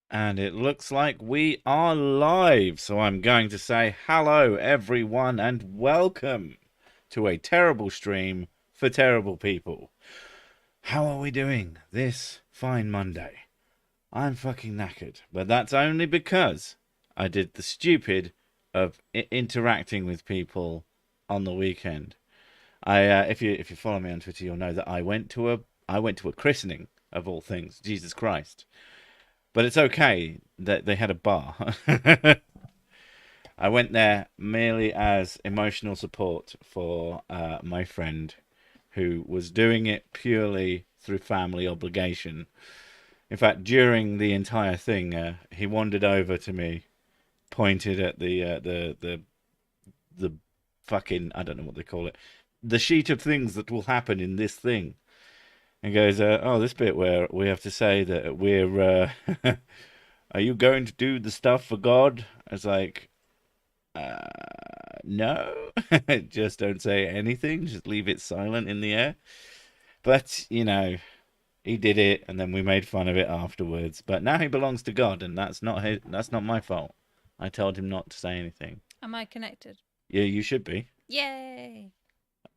And it looks like we are live. So I'm going to say hello, everyone, and welcome to a terrible stream for terrible people. How are we doing this fine Monday? I'm fucking knackered, but that's only because I did the stupid of interacting with people on the weekend. If you follow me on Twitter, you'll know that I went to a christening of all things, Jesus Christ. But it's okay that they had a bar. I went there merely as emotional support for my friend who was doing it purely through family obligation. In fact, during the entire thing, he wandered over to me, pointed at the fucking, I don't know what they call it, the sheet of things that will happen in this thing, and goes, "Oh, this bit where we have to say that we're." Are you going to do the stuff for God? I was like, no, just don't say anything. Just leave it silent in the air. But, he did it, and then we made fun of it afterwards. But now he belongs to God, and that's not my fault. I told him not to say anything. Am I connected? Yeah, you should be. Yay!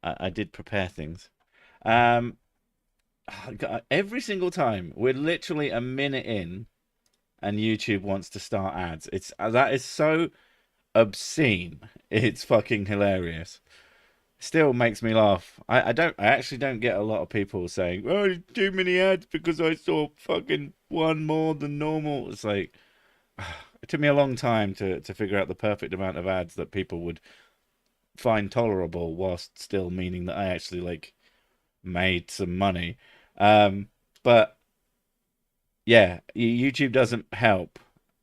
I did prepare things. Um, every single time, we're literally a minute in, and YouTube wants to start ads. That is so obscene. It's fucking hilarious. Still makes me laugh. I actually don't get a lot of people saying, "Oh, too many ads because I saw fucking one more than normal." It's like it took me a long time to figure out the perfect amount of ads that people would find tolerable whilst still meaning that I actually like made some money. But yeah, YouTube doesn't help.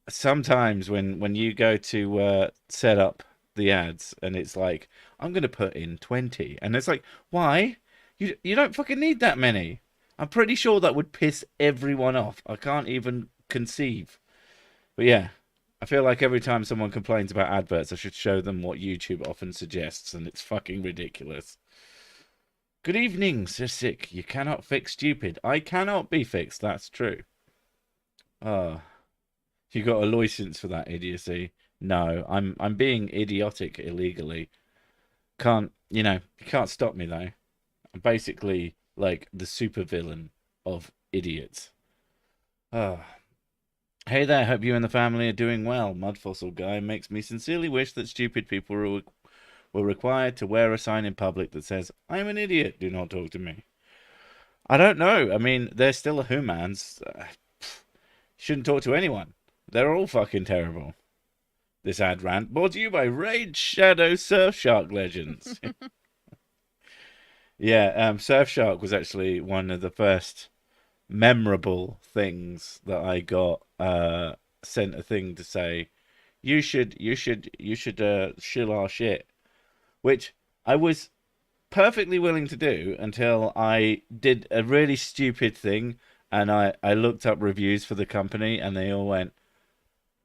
Sometimes when you go to set up the ads and it's like, I'm gonna put in 20, and it's like, why? You don't fucking need that many. I'm pretty sure that would piss everyone off. I can't even conceive. But yeah, I feel like every time someone complains about adverts, I should show them what YouTube often suggests, and it's fucking ridiculous. Good evening, Sir Sick. You cannot fix stupid. I cannot be fixed, that's true. Ah. You got a license for that idiocy? No, I'm being idiotic illegally. You can't stop me though. I'm basically like the supervillain of idiots. Ah. Hey there, hope you and the family are doing well. Mud Fossil Guy makes me sincerely wish that stupid people were required to wear a sign in public that says, I'm an idiot, do not talk to me. I don't know. I mean, they're still a humans. Shouldn't talk to anyone. They're all fucking terrible. This ad rant brought to you by Raid Shadow Surfshark Legends. Yeah, Surfshark was actually one of the first memorable things that I got sent a thing to say, you should shill our shit, which I was perfectly willing to do until I did a really stupid thing and I looked up reviews for the company and they all went,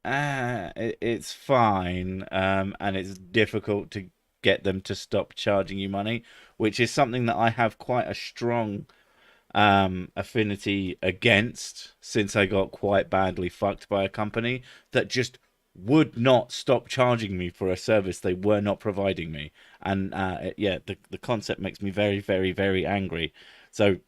it's fine, and it's difficult to get them to stop charging you money, which is something that I have quite a strong affinity against since I got quite badly fucked by a company that just would not stop charging me for a service they were not providing me. And yeah, the concept makes me very, very, very angry. So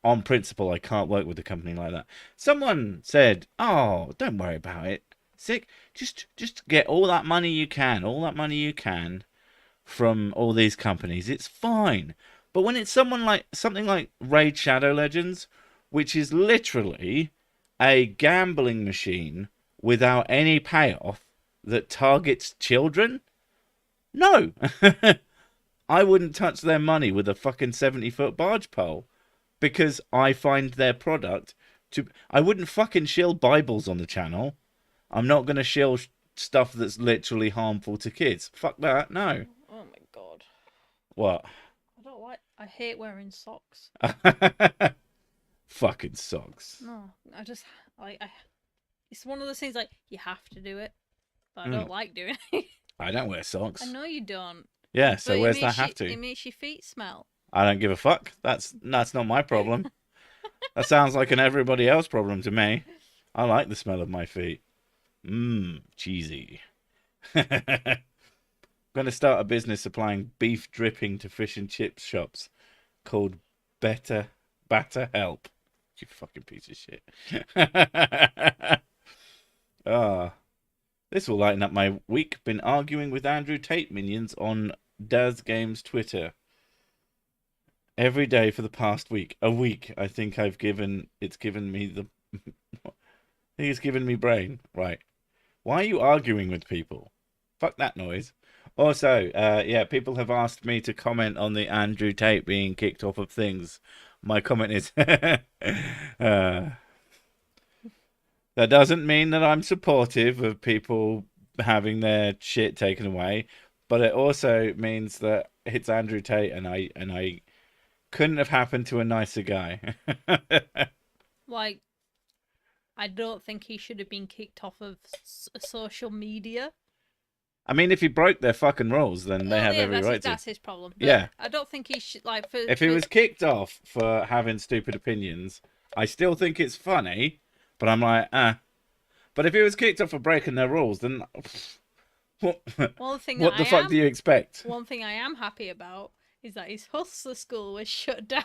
on principle, I can't work with a company like that. Someone said, "Oh, don't worry about it. Sick. Just get all that money you can from all these companies. It's fine." But when it's something like Raid Shadow Legends, which is literally a gambling machine without any payoff that targets children, no, I wouldn't touch their money with a fucking 70-foot barge pole because I find their product to. I wouldn't fucking shill Bibles on the channel. I'm not going to shill stuff that's literally harmful to kids. Fuck that, no. Oh my god. What? I don't like. I hate wearing socks. Fucking socks. No, I just like. It's one of those things like you have to do it, but I Mm, don't like doing it. I don't wear I socks. know you don't, Yeah, but so where's that have to? it makes your feet smell. I don't give a fuck. That's not my problem. That sounds like an everybody else problem to me. I like the smell of my feet. Mmm, cheesy. I'm going to start a business supplying beef dripping to fish and chips shops called Better Batter Help. You fucking piece of shit. Ah, this will lighten up my week. Been arguing with Andrew Tate minions on Daz Games Twitter every day for the past week. A week. I think it's given me the I think it's given me brain. Right. Why are you arguing with people? Fuck that noise. Also, yeah, people have asked me to comment on the Andrew Tate being kicked off of things. My comment is that doesn't mean that I'm supportive of people having their shit taken away, but it also means that it's Andrew Tate, and I couldn't have happened to a nicer guy. Like, I don't think he should have been kicked off of social media. I mean, if he broke their fucking rules, then they have every right to. That's his problem. But Yeah. I don't think he should, like, If he was kicked off for having stupid opinions, I still think it's funny, but I'm like, But if he was kicked off for breaking their rules, then what the fuck do you expect? One thing I am happy about is that his hustler school was shut down.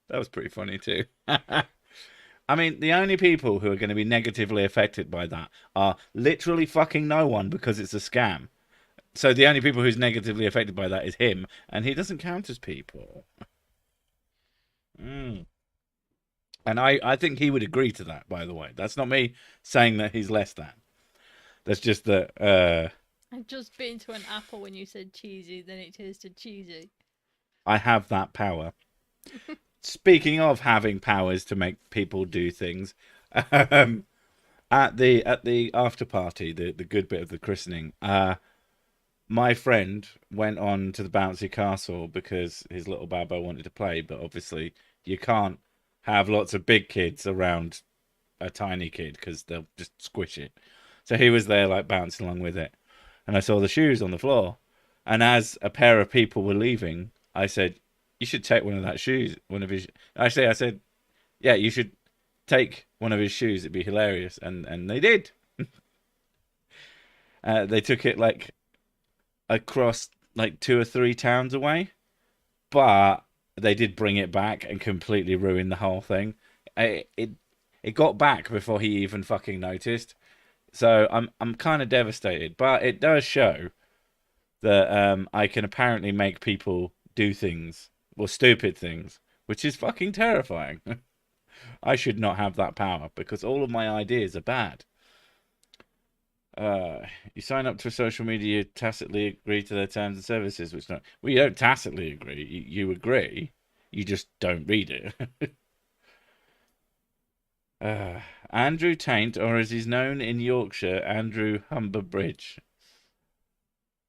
That was pretty funny too. I mean, the only people who are going to be negatively affected by that are literally fucking no one, because it's a scam. So the only people who's negatively affected by that is him, and he doesn't count as people. And I think he would agree to that, by the way. That's not me saying that he's less than. That's just that I've just been to an apple when you said cheesy, then it tasted cheesy. I have that power. Speaking of having powers to make people do things, at the after party, the good bit of the christening, my friend went on to the bouncy castle because his little babbo wanted to play, but obviously you can't have lots of big kids around a tiny kid because they'll just squish it. So he was there like bouncing along with it, and I saw the shoes on the floor, and as a pair of people were leaving, I said, you should take one of his. Actually, I said, yeah, you should take one of his shoes. It'd be hilarious, and they did. They took it like across like 2 or 3 towns away, but they did bring it back and completely ruin the whole thing. It got back before he even fucking noticed. So I'm kind of devastated, but it does show that I can apparently make people do things. Well, stupid things, which is fucking terrifying. I should not have that power because all of my ideas are bad. You sign up to a social media, you tacitly agree to their terms and services, which not. Well, you don't tacitly agree. You agree. You just don't read it. Andrew Taint, or as he's known in Yorkshire, Andrew Humberbridge.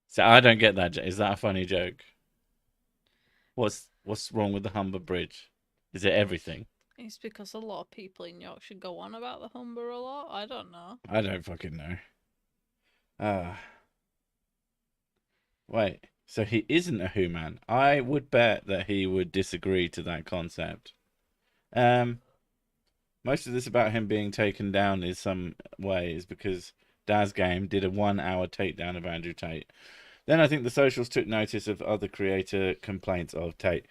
So I don't get that. Is that a funny joke? What's wrong with the Humber Bridge? Is it everything? It's because a lot of people in Yorkshire go on about the Humber a lot. I don't know. I don't fucking know. Wait. So he isn't a Who man. I would bet that he would disagree to that concept. Most of this about him being taken down is some ways because Daz Game did a 1-hour takedown of Andrew Tate. Then I think the socials took notice of other creator complaints of Tate.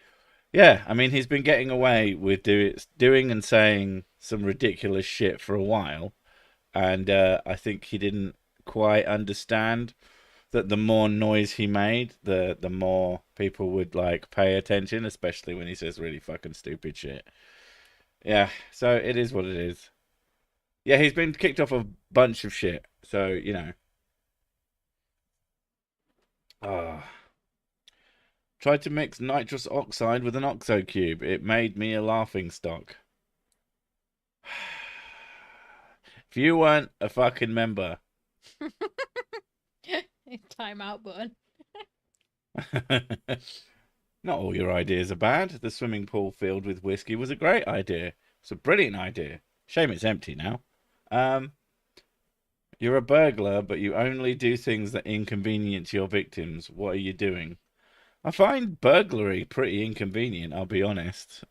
Yeah, I mean, he's been getting away with doing and saying some ridiculous shit for a while. And I think he didn't quite understand that the more noise he made, the more people would like pay attention, especially when he says really fucking stupid shit. Yeah, so it is what it is. Yeah, he's been kicked off a bunch of shit. So, you know. Tried to mix nitrous oxide with an oxo cube. It made me a laughing stock. If you weren't a fucking member. Time out button. Not all your ideas are bad. The swimming pool filled with whiskey was a great idea. It's a brilliant idea. Shame it's empty now. You're a burglar, but you only do things that inconvenience your victims. What are you doing? I find burglary pretty inconvenient, I'll be honest.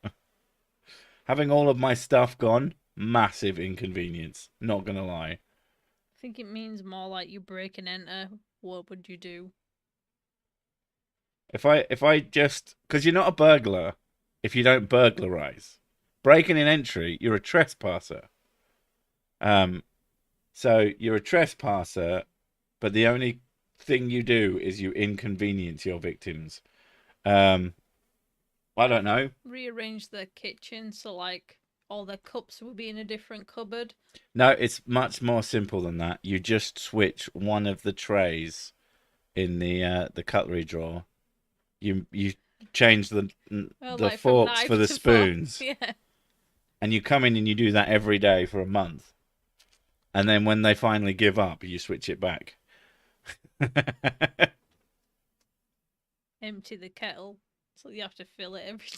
Having all of my stuff gone, massive inconvenience. Not gonna lie. I think it means more like you break and enter. What would you do? If I just, because you're not a burglar if you don't burglarize. Breaking and entry, you're a trespasser. So you're a trespasser, but the only thing you do is you inconvenience your victims. I don't know. Rearrange the kitchen so like all the cups will be in a different cupboard. No, it's much more simple than that. You just switch one of the trays in the cutlery drawer. You change the Like from forks knife for the to fork. spoons, Yeah. and you come in and you do that every day for a month, and then when they finally give up, you switch it back. Empty the kettle, so you have to fill it every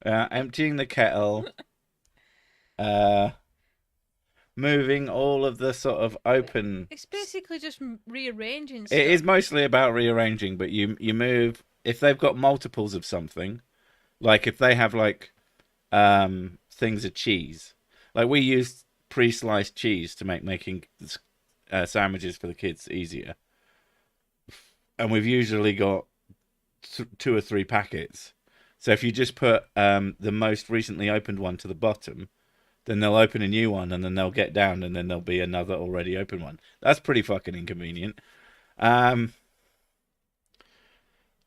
time. Emptying the kettle, moving all of the sort of open. It's basically just rearranging stuff. It is mostly about rearranging, but you move if they've got multiples of something, like if they have like things of cheese. Like we use pre-sliced cheese to make making sandwiches for the kids easier, and we've usually got 2 or 3 packets. So if you just put the most recently opened one to the bottom, then they'll open a new one, and then they'll get down, and then there'll be another already open one. That's pretty fucking inconvenient. I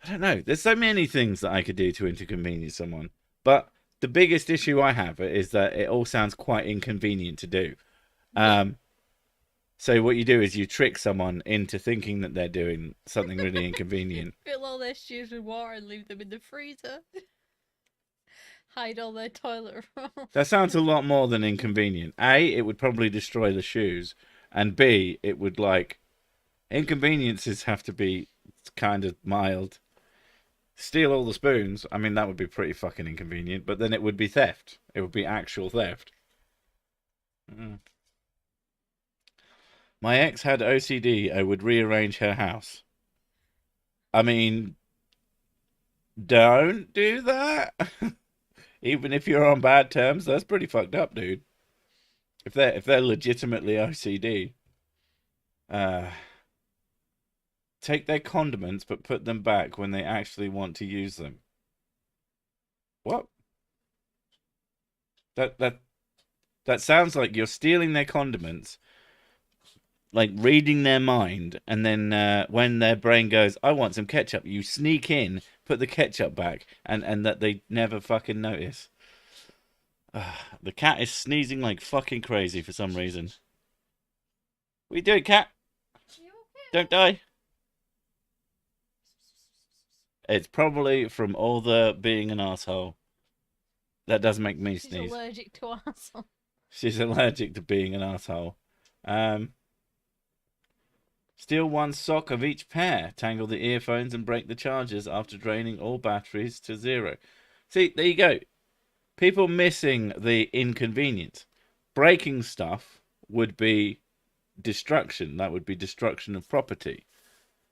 don't know. There's so many things that I could do to inconvenience someone, but the biggest issue I have is that it all sounds quite inconvenient to do. So what you do is you trick someone into thinking that they're doing something really inconvenient. Fill all their shoes with water and leave them in the freezer. Hide all their toilet roll. That sounds a lot more than inconvenient. A, it would probably destroy the shoes, and B, it would like inconveniences have to be kind of mild. Steal all the spoons. I mean, that would be pretty fucking inconvenient, but then it would be theft. It would be actual theft. My ex had OCD. I would rearrange her house. I mean, don't do that. Even if you're on bad terms, that's pretty fucked up, dude. If they're legitimately OCD, take their condiments but put them back when they actually want to use them. What? That sounds like you're stealing their condiments, like reading their mind, and then when their brain goes, I want some ketchup, you sneak in, put the ketchup back, and that they never fucking notice. The cat is sneezing like fucking crazy for some reason. What are you doing, cat? Don't die. It's probably from all the being an asshole. That does make me sneeze. She's allergic to arsehole. She's allergic to being an asshole. Steal one sock of each pair. Tangle the earphones and break the chargers after draining all batteries to 0. See, there you go. People missing the inconvenience. Breaking stuff would be destruction. That would be destruction of property.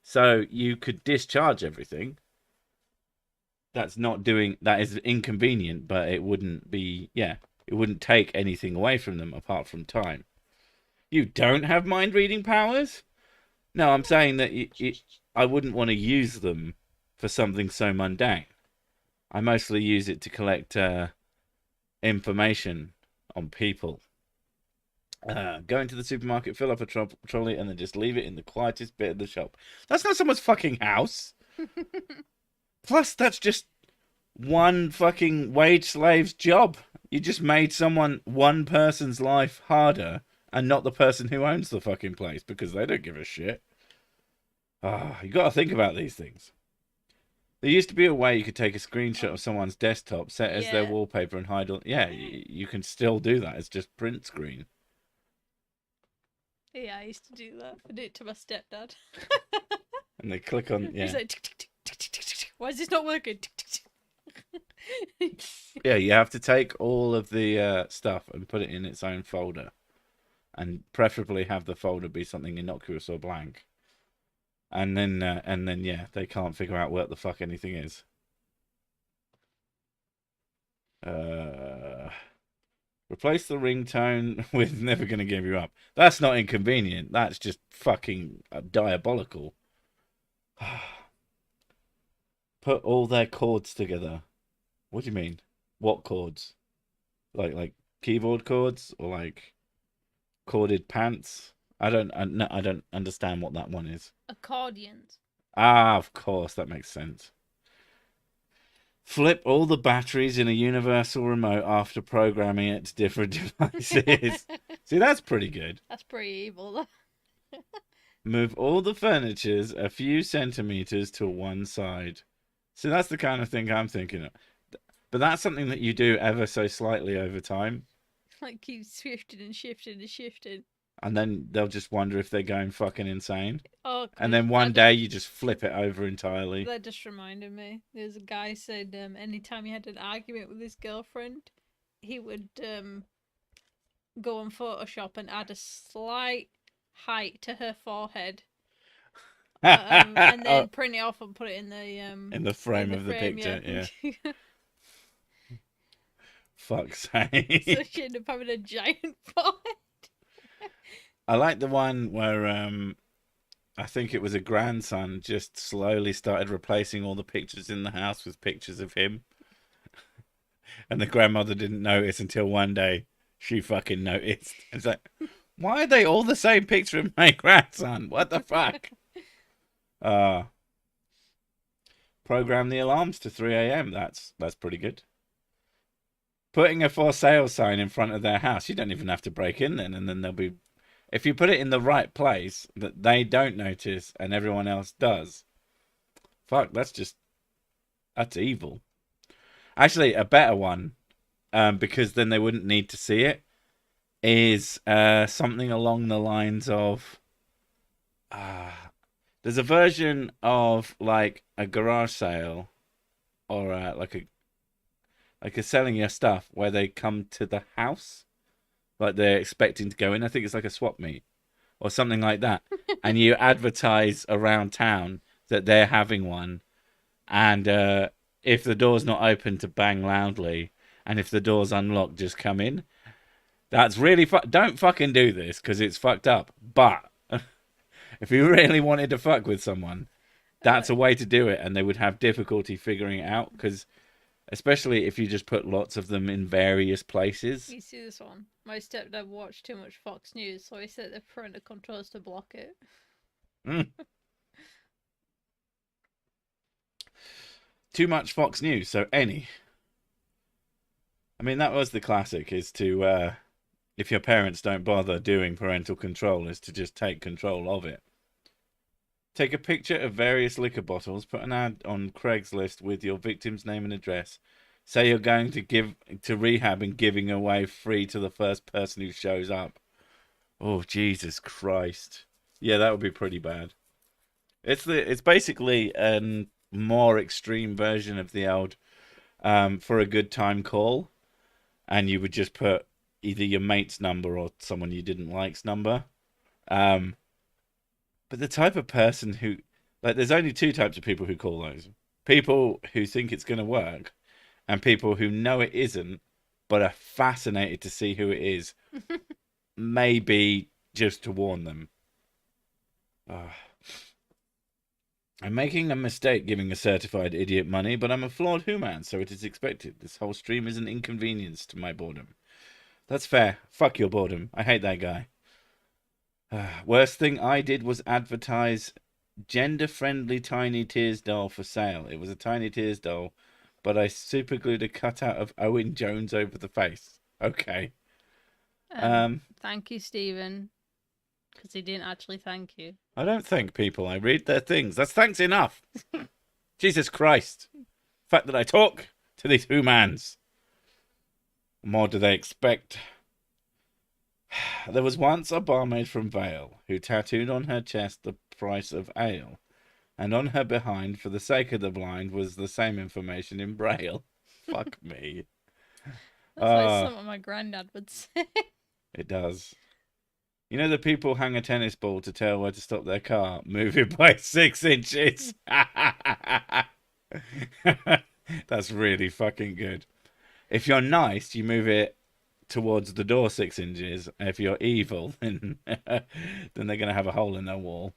So you could discharge everything. That is inconvenient, but it wouldn't be, it wouldn't take anything away from them apart from time. You don't have mind reading powers? No, I'm saying that I wouldn't want to use them for something so mundane. I mostly use it to collect information on people. Go into the supermarket, fill up a trolley, and then just leave it in the quietest bit of the shop. That's not someone's fucking house. Plus, that's just one fucking wage slave's job. You just made one person's life harder, and not the person who owns the fucking place, because they don't give a shit. You got to think about these things. There used to be a way you could take a screenshot of someone's desktop, set as their wallpaper, and hide all. Yeah, you can still do that. It's just print screen. Yeah, I used to do that. I did it to my stepdad. And they click on. Yeah. He's like, tick, tick, tick, tick, tick, tick, tick. Why is this not working? Tick, tick, tick. Yeah, you have to take all of the stuff and put it in its own folder, and preferably have the folder be something innocuous or blank. And then they can't figure out what the fuck anything is. Replace the ringtone with "Never Gonna Give You Up." That's not inconvenient. That's just fucking diabolical. Put all their chords together. What do you mean? What chords? Like keyboard chords or like corded pants? I don't understand what that one is. Accordions. Ah, of course, that makes sense. Flip all the batteries in a universal remote after programming it to different devices. See, that's pretty good. That's pretty evil. Move all the furnitures a few centimeters to one side. See, that's the kind of thing I'm thinking of. But that's something that you do ever so slightly over time. Like keeps shifting and shifting and shifting. And then they'll just wonder if they're going fucking insane. Oh, and then one day you just flip it over entirely. That just reminded me. There's a guy said anytime he had an argument with his girlfriend, he would go on Photoshop and add a slight height to her forehead. And then print it off and put it in the frame of the picture, yeah. Fuck's sake. So she ended up having a giant forehead. I like the one where I think it was a grandson just slowly started replacing all the pictures in the house with pictures of him. And the grandmother didn't notice until one day she fucking noticed. It's like, why are they all the same picture of my grandson? What the fuck? Program the alarms to 3 a.m. That's pretty good. Putting a for sale sign in front of their house. You don't even have to break in then, and then they'll be... If you put it in the right place that they don't notice and everyone else does, fuck, that's evil. Actually, a better one, because then they wouldn't need to see it, is something along the lines of... there's a version of like a garage sale or like a selling your stuff where they come to the house. Like they're expecting to go in. I think it's like a swap meet or something like that. And you advertise around town that they're having one. And if the door's not open, to bang loudly. And if the door's unlocked, just come in. That's really don't fucking do this because it's fucked up. But if you really wanted to fuck with someone, that's a way to do it. And they would have difficulty figuring it out because... Especially if you just put lots of them in various places. You see this one? My stepdad watched too much Fox News, so he set the parental controls to block it. Too much Fox News, so any. I mean, that was the classic, is to, if your parents don't bother doing parental control, is to just take control of it. Take a picture of various liquor bottles, put an ad on Craigslist with your victim's name and address. Say you're going to rehab and giving away free to the first person who shows up. Oh, Jesus Christ. Yeah, that would be pretty bad. It's basically a more extreme version of the old for a good time call. And you would just put either your mate's number or someone you didn't like's number. But the type of person who... Like, there's only two types of people who call those. People who think it's going to work, and people who know it isn't, but are fascinated to see who it is. Maybe just to warn them. I'm making a mistake giving a certified idiot money, but I'm a flawed human, so it is expected. This whole stream is an inconvenience to my boredom. That's fair. Fuck your boredom. I hate that guy. Worst thing I did was advertise gender-friendly Tiny Tears doll for sale. It was a Tiny Tears doll, but I superglued a cutout of Owen Jones over the face. Okay. Thank you, Stephen. Because he didn't actually thank you. I don't thank people. I read their things. That's thanks enough. Jesus Christ. The fact that I talk to these humans. What more do they expect? There was once a barmaid from Vale who tattooed on her chest the price of ale, and on her behind, for the sake of the blind, was the same information in Braille. Fuck me. That's like something my granddad would say. It does. You know the people hang a tennis ball to tell where to stop their car? Move it by 6 inches. That's really fucking good. If you're nice, you move it towards the door 6 inches. If you're evil, then they're going to have a hole in their wall.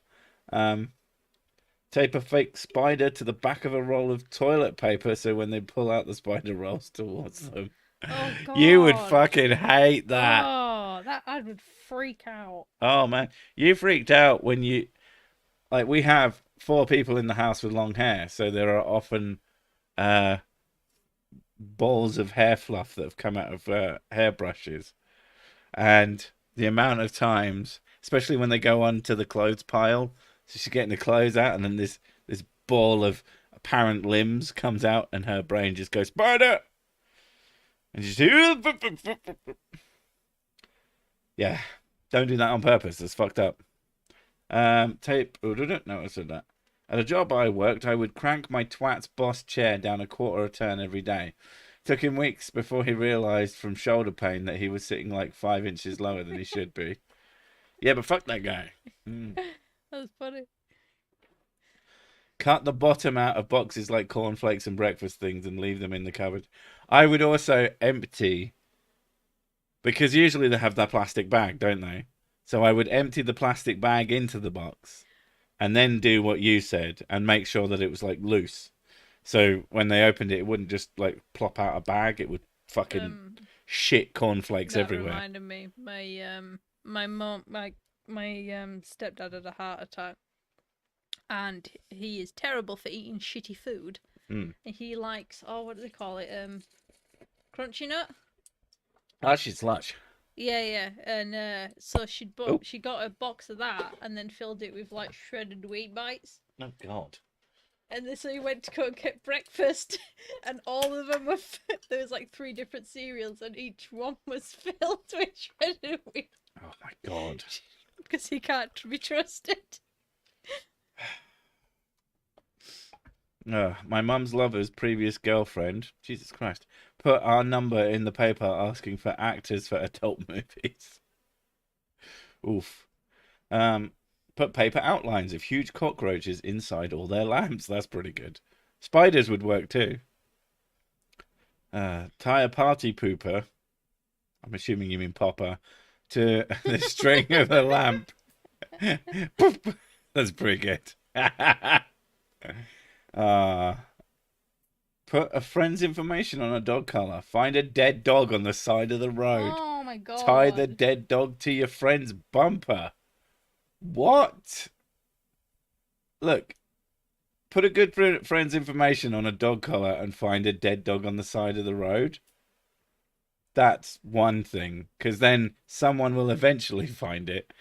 Tape a fake spider to the back of a roll of toilet paper so when they pull out, the spider rolls towards them. Oh God. You would fucking hate that. Oh, that I would freak out. Oh man, you freaked out when you like we have 4 people in the house with long hair, so there are often balls of hair fluff that have come out of hairbrushes, and the amount of times, especially when they go onto the clothes pile, so she's getting the clothes out, and then this ball of apparent limbs comes out, and her brain just goes spider, and she's yeah, don't do that on purpose. It's fucked up. Tape. Oh, no, I said that. At a job I worked, I would crank my twat's boss chair down a quarter a turn every day. Took him weeks before he realised from shoulder pain that he was sitting like 5 inches lower than he should be. Yeah, but fuck that guy. That was funny. Cut the bottom out of boxes like cornflakes and breakfast things and leave them in the cupboard. I would also empty, because usually they have that plastic bag, don't they? So I would empty the plastic bag into the box and then do what you said and make sure that it was like loose. So when they opened it, it wouldn't just like plop out a bag. It would fucking shit cornflakes everywhere. That reminded me, my mom, my stepdad had a heart attack, and he is terrible for eating shitty food. He likes, what do they call it? Crunchy nut. She's slush. Yeah, and so she got a box of that and then filled it with like shredded wheat bites. Oh God. And then so he went to go and get breakfast, and all of them were there was like 3 different cereals, and each one was filled with shredded wheat. Oh my God. Because he can't be trusted. My mum's lover's previous girlfriend, Jesus Christ, put our number in the paper asking for actors for adult movies. Oof. Put paper outlines of huge cockroaches inside all their lamps. That's pretty good. Spiders would work too. Tie a party pooper, I'm assuming you mean popper, to the string of a lamp. That's pretty good. Put a friend's information on a dog collar. Find a dead dog on the side of the road. Oh my God. Tie the dead dog to your friend's bumper. What? Look, put a good friend's information on a dog collar and find a dead dog on the side of the road. That's one thing, because then someone will eventually find it,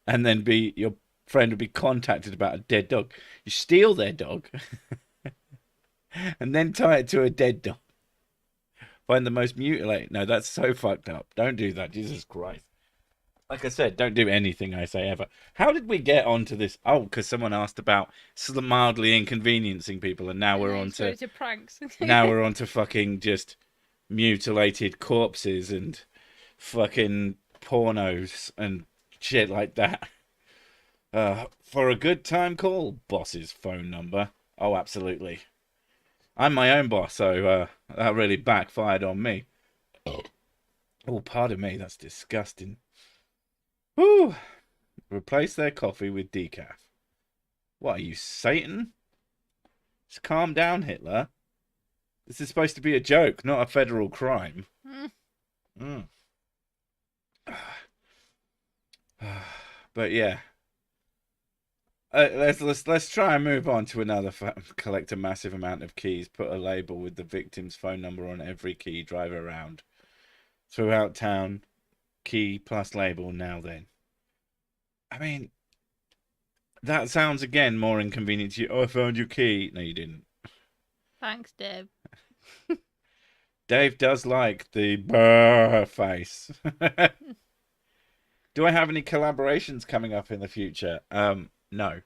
and then your friend will be contacted about a dead dog. You steal their dog, and then tie it to a dead dog. Find the most mutilated. No, that's so fucked up. Don't do that. Jesus Christ. Like I said, don't do anything I say ever. How did we get onto this? Oh, because someone asked about mildly inconveniencing people, and now we're on to pranks. Now we're on to fucking just mutilated corpses and fucking pornos and shit like that. For a good time, call boss's phone number. Oh, absolutely. I'm my own boss, so that really backfired on me. Oh, pardon me, that's disgusting. Whew. Replace their coffee with decaf. What are you, Satan? Just calm down, Hitler. This is supposed to be a joke, not a federal crime. But yeah. Let's try and move on to another. Collect a massive amount of keys. Put a label with the victim's phone number on every key. Drive around throughout town. Key plus label. Now then. I mean, that sounds again more inconvenient to you. Oh, I found your key. No, you didn't. Thanks, Dave. Dave does like the brr face. Do I have any collaborations coming up in the future? No.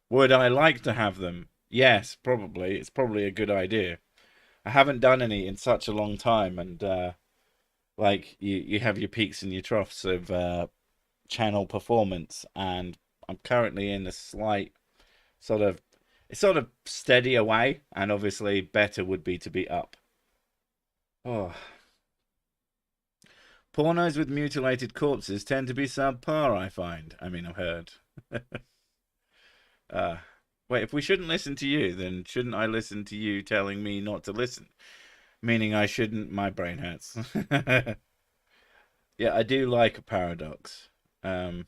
Would I like to have them? Yes, probably. It's probably a good idea. I haven't done any in such a long time, and like you have your peaks and your troughs of channel performance, and I'm currently in a slight sort of steady away, and obviously better would be to be up. Oh. Pornos with mutilated corpses tend to be subpar, I find. I mean, I've heard. Wait, if we shouldn't listen to you, then shouldn't I listen to you telling me not to listen? Meaning I shouldn't, my brain hurts. Yeah, I do like a paradox. A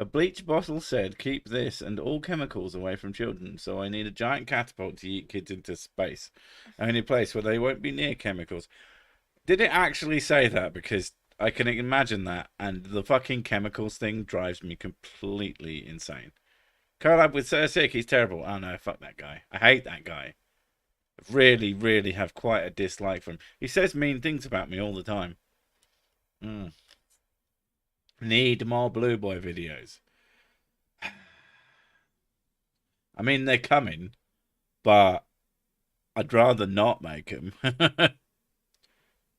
bleach bottle said, keep this and all chemicals away from children, so I need a giant catapult to yeet kids into space. Only place where they won't be near chemicals. Did it actually say that? Because I can imagine that, and the fucking chemicals thing drives me completely insane. Collab with Sir Sick, he's terrible. Oh no, fuck that guy. I hate that guy. Really, really have quite a dislike for him. He says mean things about me all the time. Need more Blue Boy videos. I mean, they're coming, but I'd rather not make them.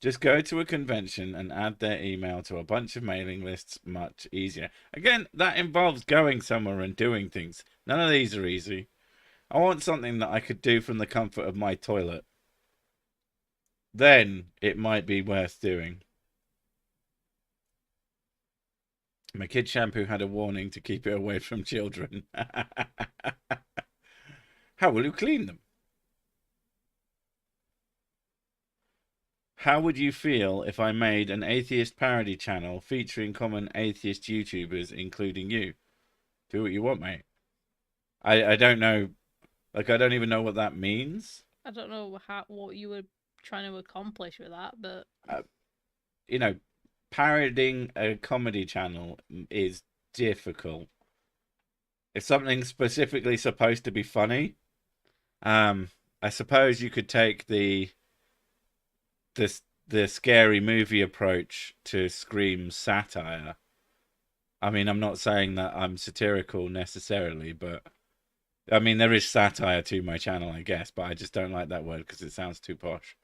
Just go to a convention and add their email to a bunch of mailing lists. Much easier. Again, that involves going somewhere and doing things. None of these are easy. I want something that I could do from the comfort of my toilet. Then it might be worth doing. My kid's shampoo had a warning to keep it away from children. How will you clean them? How would you feel if I made an atheist parody channel featuring common atheist YouTubers, including you? Do what you want, mate. I don't know. Like, I don't even know what that means. I don't know what you were trying to accomplish with that, but you know, parodying a comedy channel is difficult. If something's specifically supposed to be funny, I suppose you could take the scary movie approach to Scream satire. I mean, I'm not saying that I'm satirical necessarily, but I mean, there is satire to my channel, I guess, but I just don't like that word because it sounds too posh.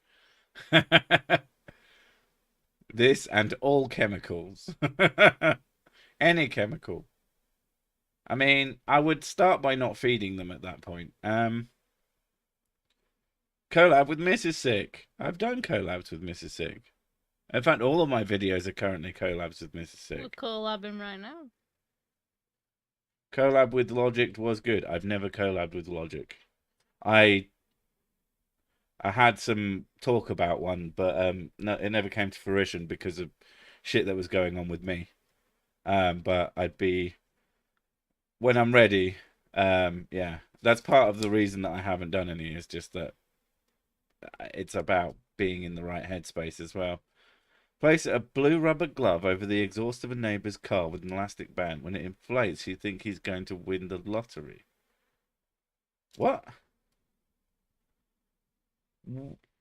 This and all chemicals. Any chemical. I mean, I would start by not feeding them at that point. Collab with Mrs. Sick. I've done collabs with Mrs. Sick. In fact, all of my videos are currently collabs with Mrs. Sick. we're collabing right now. Collab with Logic was good. I've never collabed with Logic. I had some talk about one, but no, it never came to fruition because of shit that was going on with me. But I'd be when I'm ready. Yeah, that's part of the reason that I haven't done any. Is just that it's about being in the right headspace as well. Place a blue rubber glove over the exhaust of a neighbour's car with an elastic band. When it inflates, you think he's going to win the lottery. What?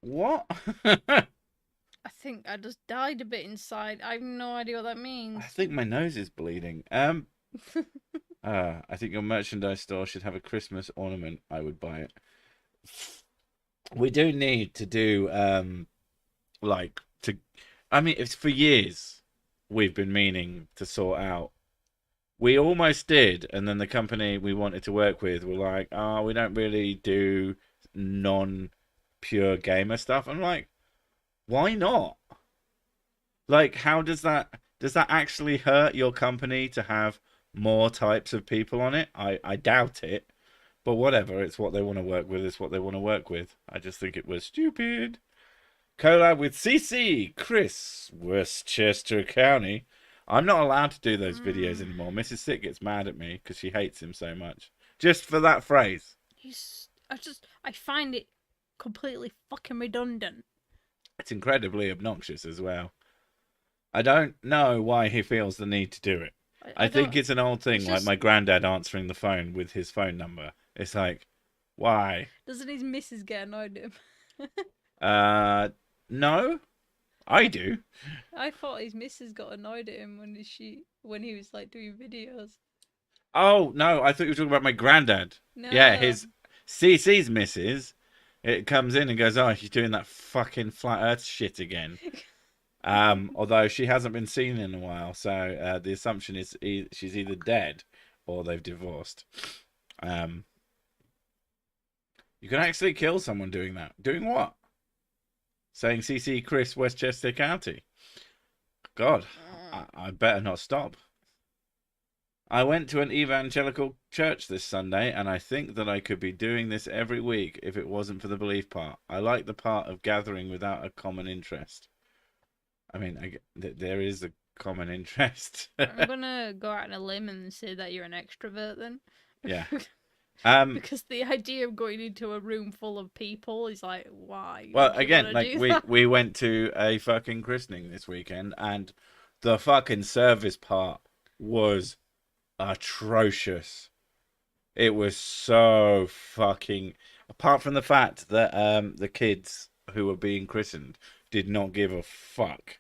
What? I think I just died a bit inside. I have no idea what that means. I think my nose is bleeding. I think your merchandise store should have a Christmas ornament. I would buy it. We do need to do I mean, it's for years we've been meaning to sort out. We almost did, and then the company we wanted to work with were like, "Oh, we don't really do non-pure gamer stuff." I'm like, "Why not?" Like, how does that actually hurt your company to have more types of people on it? I doubt it, but whatever. It's what they want to work with. It's what they want to work with. I just think it was stupid. Collab with CC, Chris, Westchester County. I'm not allowed to do those videos anymore. Mrs. Sick gets mad at me because she hates him so much. Just for that phrase. I find it completely fucking redundant. It's incredibly obnoxious as well. I don't know why he feels the need to do it. I think it's an old thing, like my granddad answering the phone with his phone number. It's like, why? Doesn't his missus get annoyed at him? No, I do. I thought his missus got annoyed at him when he was like doing videos. Oh no, I thought you were talking about my granddad. No. Yeah, his CC's missus. It comes in and goes, "Oh, she's doing that fucking flat Earth shit again." Although she hasn't been seen in a while, so the assumption is she's either dead or they've divorced. You can actually kill someone doing that. Doing what? saying CC Chris Westchester County. God, I better not stop. I went to an evangelical church this Sunday, and I think that I could be doing this every week if it wasn't for the belief part. I like the part of gathering without a common interest. I mean, there is a common interest. I'm gonna go out on a limb and say that you're an extrovert then. Yeah. Because the idea of going into a room full of people is like, why? Well, Would you again, wanna like do that? we went to a fucking christening this weekend, and the fucking service part was atrocious. It was so fucking. Apart from the fact that the kids who were being christened did not give a fuck,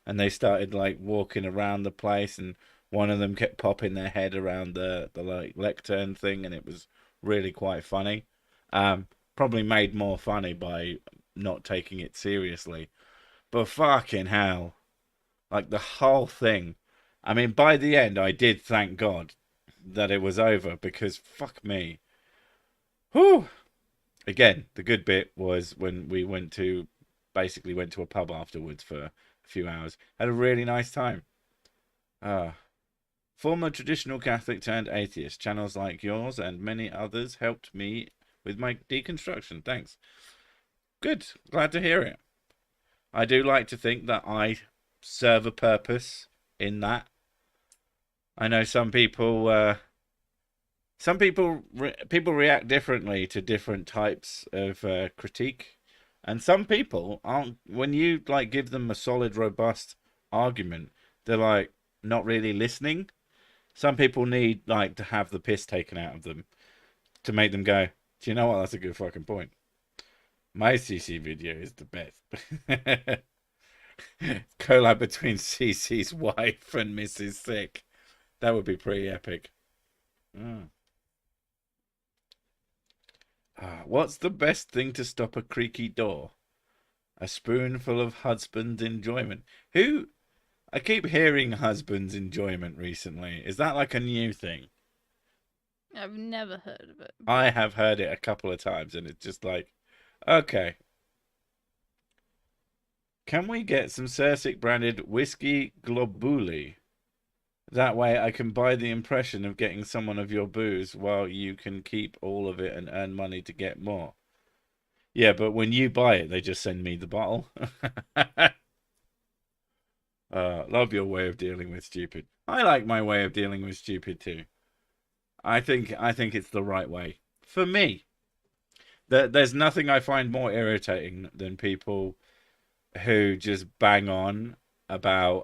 and they started like walking around the place, and one of them kept popping their head around the like lectern thing, and it was really quite funny. Probably made more funny by not taking it seriously, but fucking hell, like the whole thing. I mean, by the end, I did thank God that it was over, because fuck me. Whew. Again, the good bit was when we basically went to a pub afterwards for a few hours. Had a really nice time. Former traditional Catholic turned atheist. Channels like yours and many others helped me with my deconstruction. Thanks. Good. Glad to hear it. I do like to think that I serve a purpose in that. I know some people people react differently to different types of critique, and some people aren't. When you like give them a solid, robust argument, they're like not really listening. Some people need like to have the piss taken out of them to make them go, do you know what? That's a good fucking point. My CC video is the best. Collab between CC's wife and Mrs. Sick. That would be pretty epic. What's the best thing to stop a creaky door? A spoonful of husband's enjoyment. I keep hearing husband's enjoyment recently. Is that like a new thing? I've never heard of it. I have heard it a couple of times, and it's just like, okay. Can we get some Cersic branded whiskey globuli? That way I can buy the impression of getting someone of your booze while you can keep all of it and earn money to get more. Yeah, but when you buy it, they just send me the bottle. Love your way of dealing with stupid. I like my way of dealing with stupid too. I think it's the right way. For me. There's nothing I find more irritating than people who just bang on about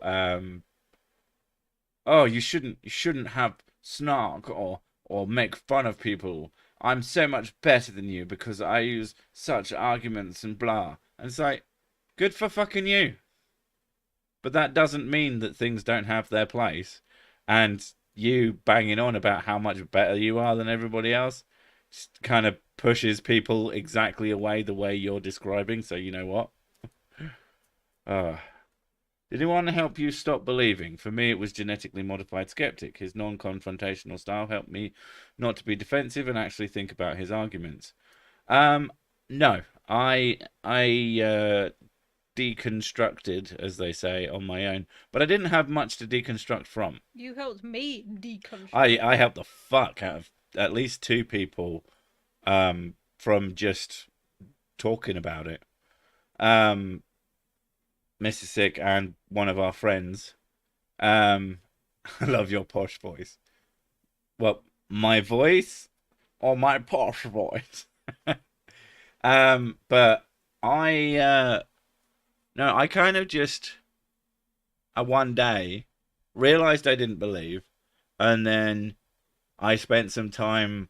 oh, you shouldn't have snark or make fun of people. I'm so much better than you because I use such arguments and blah. And it's like, good for fucking you. But that doesn't mean that things don't have their place. And you banging on about how much better you are than everybody else just kind of pushes people exactly away the way you're describing. So you know what? Did anyone help you stop believing? For me, it was genetically modified skeptic. His non-confrontational style helped me not to be defensive and actually think about his arguments. No, I deconstructed, as they say, on my own, but I didn't have much to deconstruct from. You helped me deconstruct. I helped the fuck out of at least two people from just talking about it. Mrs. Sick and one of our friends. I love your posh voice. Well, my voice or my posh voice? But I kind of just one day realized I didn't believe, and then I spent some time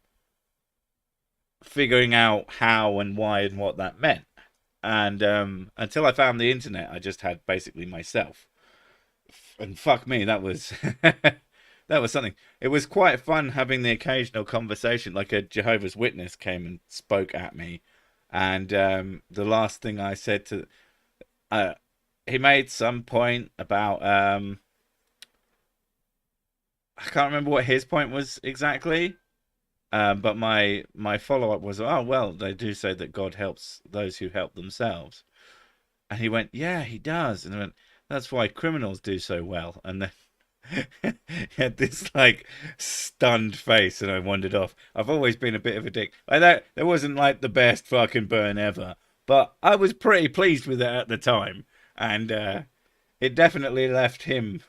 figuring out how and why and what that meant. And until I found the internet, I just had basically myself. And fuck me, that was that was something. It was quite fun having the occasional conversation, like a Jehovah's Witness came and spoke at me, and the last thing I said to he made some point about I can't remember what his point was exactly. But my follow up was, oh well, they do say that God helps those who help themselves, And he went, yeah, he does. And I went, that's why criminals do so well. And then he had this like stunned face, and I wandered off. I've always been a bit of a dick. Like that wasn't like the best fucking burn ever, but I was pretty pleased with it at the time, and it definitely left him.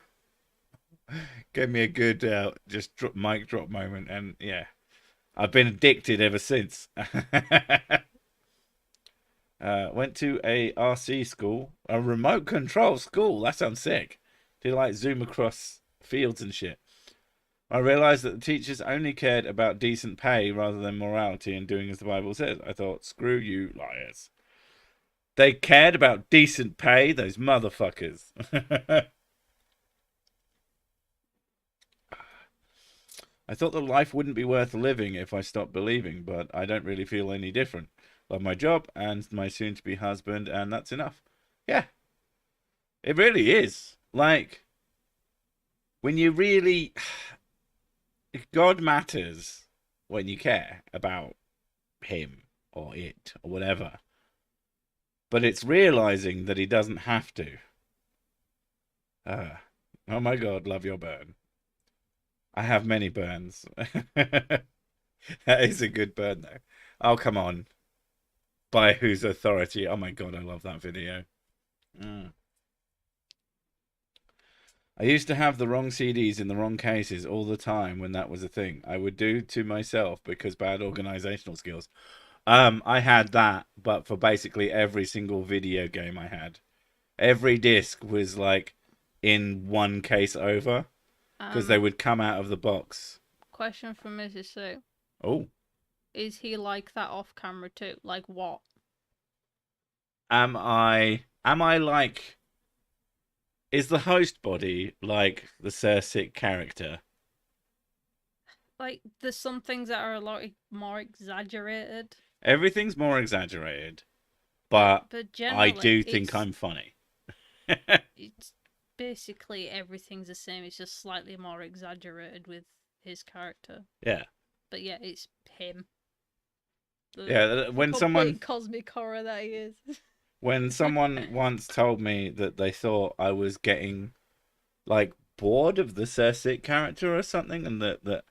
Gave me a good mic drop moment, and yeah, I've been addicted ever since. Went to a RC school, a remote control school. That sounds sick. To like zoom across fields and shit. I realized that the teachers only cared about decent pay rather than morality and doing as the Bible says. I thought, screw you, liars. They cared about decent pay, those motherfuckers. I thought that life wouldn't be worth living if I stopped believing, but I don't really feel any different. Love my job and my soon-to-be husband, and that's enough. Yeah, it really is. Like, when you really... God matters when you care about him or it or whatever. But it's realizing that he doesn't have to. Oh my God, love your burn. I have many burns. That is a good burn, though. Oh, come on. By whose authority? Oh my God, I love that video. I used to have the wrong CDs in the wrong cases all the time when that was a thing. I would do to myself because bad organizational skills. I had that, but for basically every single video game I had. Every disc was like in one case over because they would come out of the box. Question from Mrs. Sue. Oh. Is he like that off camera too? Like what? Am I like... Is the host body like the Cersei character? Like, there's some things that are a lot more exaggerated. Everything's more exaggerated, but I do think I'm funny. It's basically everything's the same. It's just slightly more exaggerated with his character. Yeah. But yeah, it's him. Yeah, when someone... cosmic horror that he is. When someone once told me that they thought I was getting like bored of the Cersei character or something, and that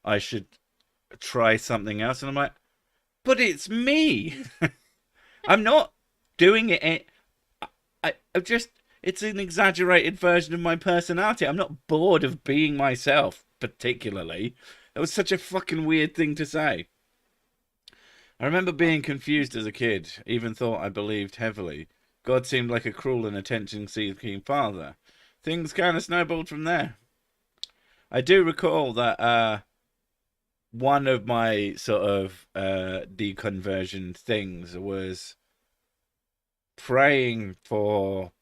I should try something else, and I'm like, but it's me. I'm not doing it. I'm just... It's an exaggerated version of my personality. I'm not bored of being myself, particularly. It was such a fucking weird thing to say. I remember being confused as a kid, even thought I believed heavily. God seemed like a cruel and attention-seeking father. Things kind of snowballed from there. I do recall that one of my sort of deconversion things was praying for...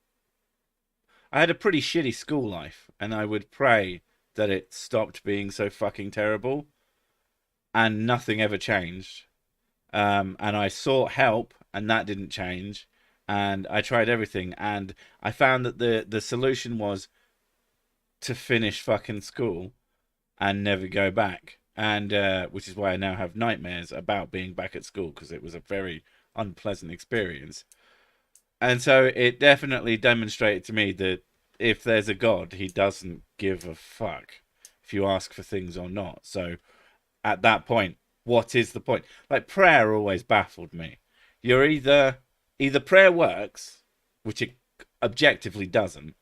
I had a pretty shitty school life, and I would pray that it stopped being so fucking terrible, and nothing ever changed. And I sought help, and that didn't change. And I tried everything, and I found that the solution was to finish fucking school and never go back. And which is why I now have nightmares about being back at school, because it was a very unpleasant experience. And so it definitely demonstrated to me that if there's a God, he doesn't give a fuck if you ask for things or not. So at that point, what is the point? Like, prayer always baffled me. You're either prayer works, which it objectively doesn't,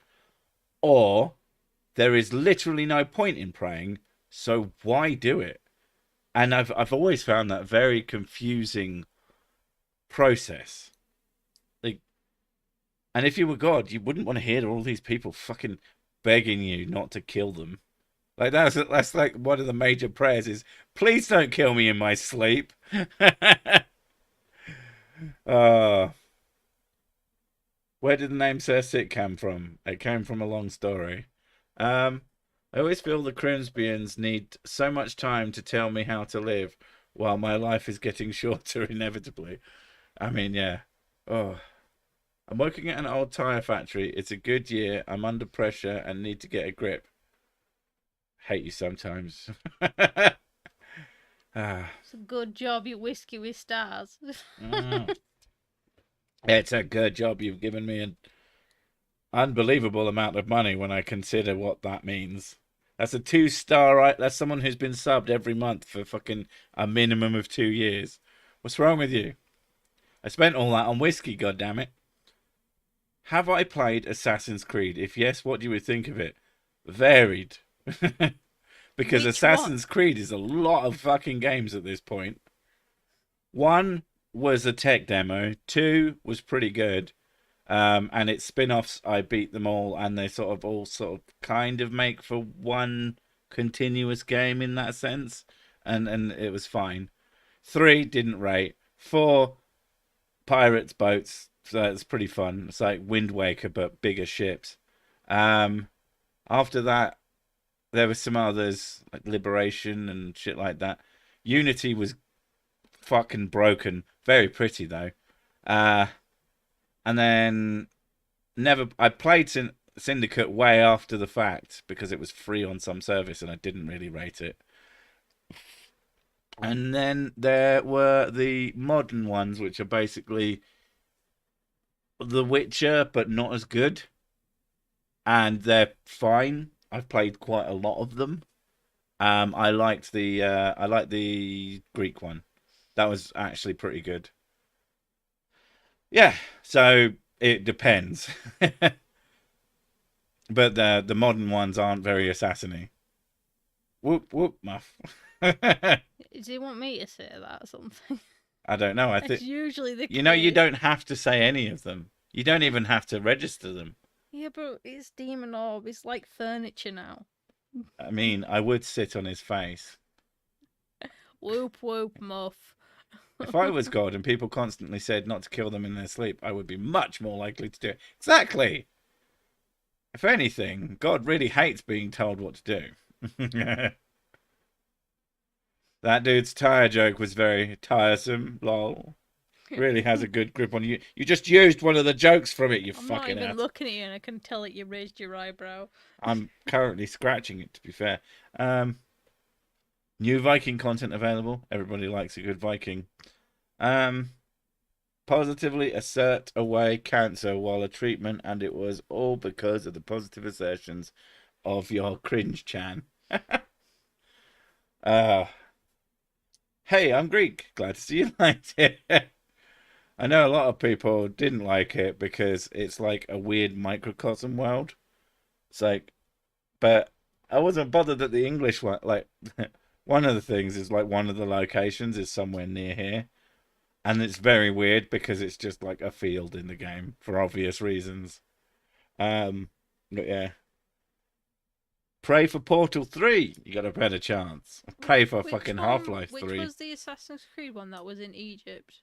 or there is literally no point in praying, so why do it? And I've always found that very confusing process. Like, and if you were God, you wouldn't want to hear all these people fucking begging you not to kill them. Like, that's like one of the major prayers is, please don't kill me in my sleep. Where did the name Cersei come from? It came from a long story. I always feel the Crimsbians need so much time to tell me how to live, while my life is getting shorter inevitably. I mean, yeah. Oh, I'm working at an old tire factory. It's a good year. I'm under pressure and need to get a grip. Hate you sometimes. It's a good job, you whiskey with stars. It's a good job. You've given me an unbelievable amount of money when I consider what that means. That's a 2-star, right? That's someone who's been subbed every month for fucking a minimum of 2 years. What's wrong with you? I spent all that on whiskey, goddammit. Have I played Assassin's Creed? If yes, what do you think of it? Varied. Because Which Assassin's one? Creed is a lot of fucking games at this point. 1 was a tech demo. 2 was pretty good. And its spin-offs, I beat them all, and they sort of all sort of kind of make for one continuous game in that sense, and it was fine. 3 didn't rate. 4 pirates boats, so it's pretty fun. It's like Wind Waker but bigger ships. Um, After that, there were some others like Liberation and shit like that. Unity was fucking broken, very pretty though. Uh, and then never. I played Syndicate way after the fact because it was free on some service and I didn't really rate it. And then there were the modern ones, which are basically The Witcher, but not as good. And they're fine. I've played quite a lot of them. I liked the Greek one. That was actually pretty good. Yeah, so it depends. But the modern ones aren't very assassiny. Whoop whoop muff. I Do you want me to say that or something? don't know. I That's think usually the you case. don't have to say any of them. You don't even have to register them. Yeah, but it's Demon Orb. It's like furniture now. I mean, I would sit on his face. Whoop whoop muff. If I was God and people constantly said not to kill them in their sleep, I would be much more likely to do it. Exactly. If anything, God really hates being told what to do. That dude's tire joke was very tiresome. Lol. Really has a good grip on you. You just used one of the jokes from it, you I'm not fucking even ass. looking at you and I can tell that you raised your eyebrow. I'm currently scratching it, to be fair. New Viking content available. Everybody likes a good Viking. Um, Positively assert away cancer while a treatment, and it was all because of the positive assertions of your cringe chan. uh, hey, I'm Greek. Glad to see you liked it. I know a lot of people didn't like it because it's like a weird microcosm world. It's like, but I wasn't bothered that the English one, like, one of the things is like one of the locations is somewhere near here. And it's very weird because it's just like a field in the game for obvious reasons. But yeah. Pray for Portal 3. You got a better chance. Pray for fucking Half-Life Which 3. was the Assassin's Creed one that was in Egypt?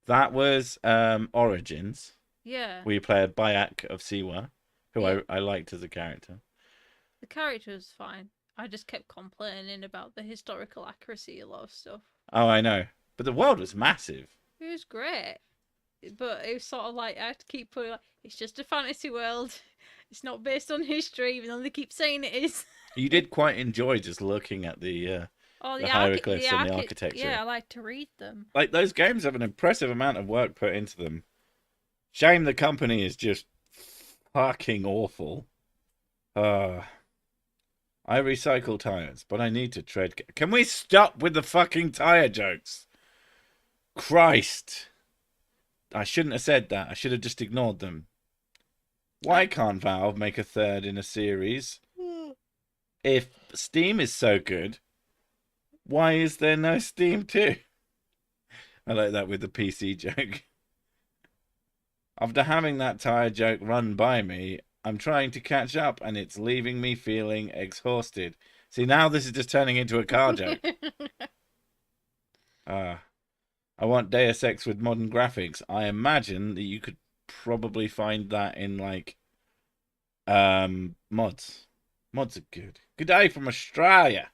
That was Origins, Yeah. where you play a Bayek of Siwa, who Yeah. I liked as a character. The character was fine. I just kept complaining about the historical accuracy of a lot of stuff. Oh, I know. But the world was massive. It was great. But it was sort of like I had to keep putting like it's just a fantasy world. It's not based on history, even though they keep saying it is. You did quite enjoy just looking at the hieroglyphs and the architecture. Yeah, I like to read them. Like those games have an impressive amount of work put into them. Shame the company is just fucking awful. I recycle tires, but I need to tread. Can we stop with the fucking tire jokes? Christ. I shouldn't have said that. I should have just ignored them. Why can't Valve make a third in a series? If Steam is so good, why is there no Steam 2? I like that with the PC joke. After having that tire joke run by me, I'm trying to catch up and it's leaving me feeling exhausted. See, now this is just turning into a car joke. I want Deus Ex with modern graphics. I imagine that you could probably find that in like mods. Mods are good. Good day from Australia.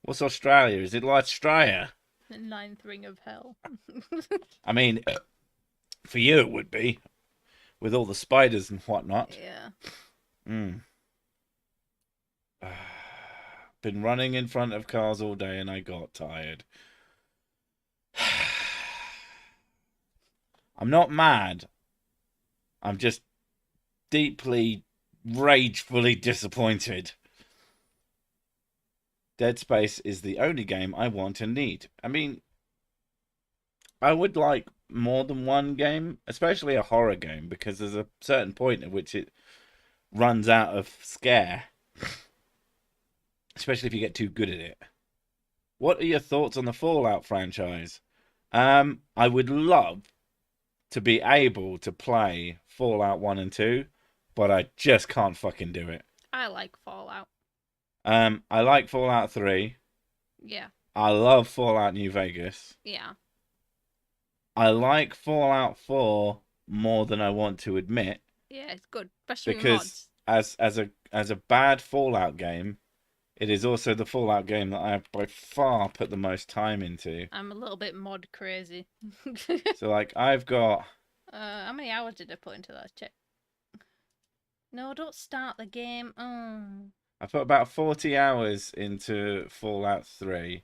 What's Australia? Is it like Australia? The ninth ring of hell. I mean, for you it would be, with all the spiders and whatnot. Yeah. Been running in front of cars all day and I got tired. I'm not mad. I'm just deeply, ragefully disappointed. Dead Space is the only game I want and need. I mean, I would like more than one game, especially a horror game, because there's a certain point at which it runs out of scare, especially if you get too good at it. What are your thoughts on the Fallout franchise? I would love to be able to play Fallout 1 and 2, but I just can't fucking do it. I like Fallout. I like Fallout 3. Yeah. I love Fallout New Vegas. Yeah. I like Fallout 4 more than I want to admit. Yeah, it's good, especially with Because mods. as a bad Fallout game, it is also the Fallout game that I have by far put the most time into. I'm a little bit mod crazy. So like I've got How many hours did I put into that? Check. No, don't start the game. Oh. I put about 40 hours into Fallout 3.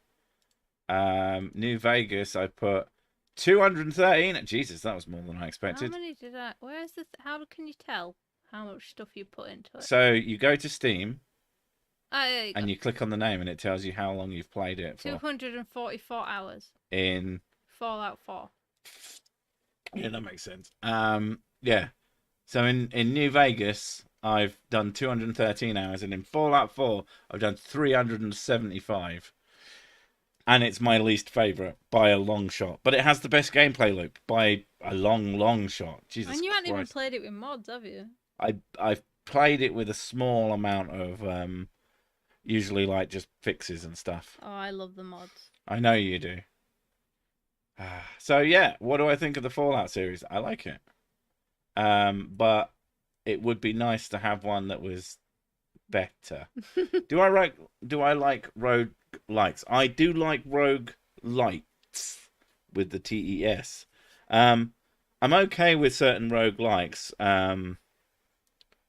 New Vegas I put 213. Jesus, that was more than I How expected. many did I? Where's the? How can you tell how much stuff you put into it? So you go to Steam There you and go. you click on the name and it tells you how long you've played it for. 244 hours. In Fallout 4. Yeah, that makes sense. Yeah. So in New Vegas, I've done 213 hours, and in Fallout 4, I've done 375. And it's my least favorite by a long shot, but it has the best gameplay loop by a long, long shot. Jesus And you haven't even Christ! played it with mods, have you? I've played it with a small amount of usually like just fixes and stuff. Oh, I love the mods. I know you do. So yeah, what do I think of the Fallout series? I like it. But it would be nice to have one that was better. Do I like roguelikes? I do like roguelikes with the TES. I'm okay with certain roguelikes,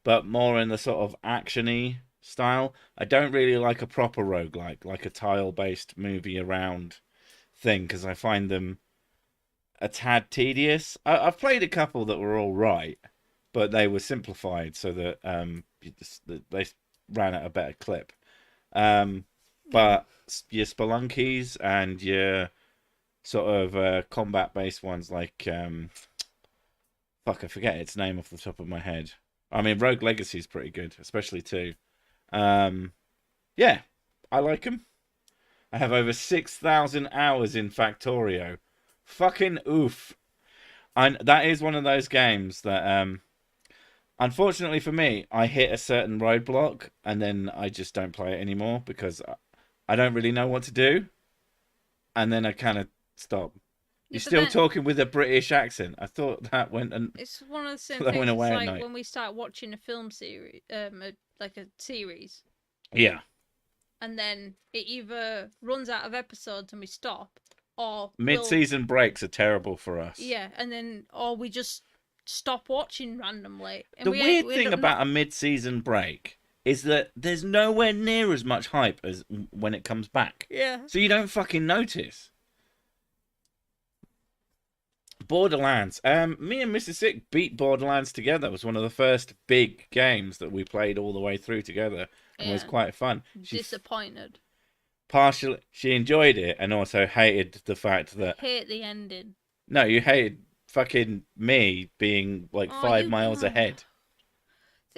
but more in the sort of actiony style. I don't really like a proper roguelike, like a tile-based movie around thing, because I find them a tad tedious. I've played a couple that were all right, but they were simplified so that they ran at a better clip. But your Spelunkies and your sort of combat-based ones like fuck, I forget its name off the top of my head. I mean, Rogue Legacy is pretty good, especially 2. Yeah, I like them. I have over 6,000 hours in Factorio. Fucking oof. And that is one of those games that, unfortunately for me, I hit a certain roadblock and then I just don't play it anymore because I don't really know what to do. And then I kind of stop. You're still talking with a British accent. I thought that went and it's one of the same that things. went away It's at like night. when we start watching a film series, like a series, Yeah. and then it either runs out of episodes and we stop, or Mid-season breaks are terrible for us. yeah, and then or we just stop watching randomly. And The we weird thing about a mid-season break is that there's nowhere near as much hype as when it comes back. Yeah. So you don't fucking notice. Borderlands. Me and Mrs. Sick beat Borderlands together. It was one of the first big games that we played all the way through together. And it was quite fun. Disappointed. She enjoyed it and also hated the fact that... Hate the ending. No, you hated fucking me being like 5 miles ahead.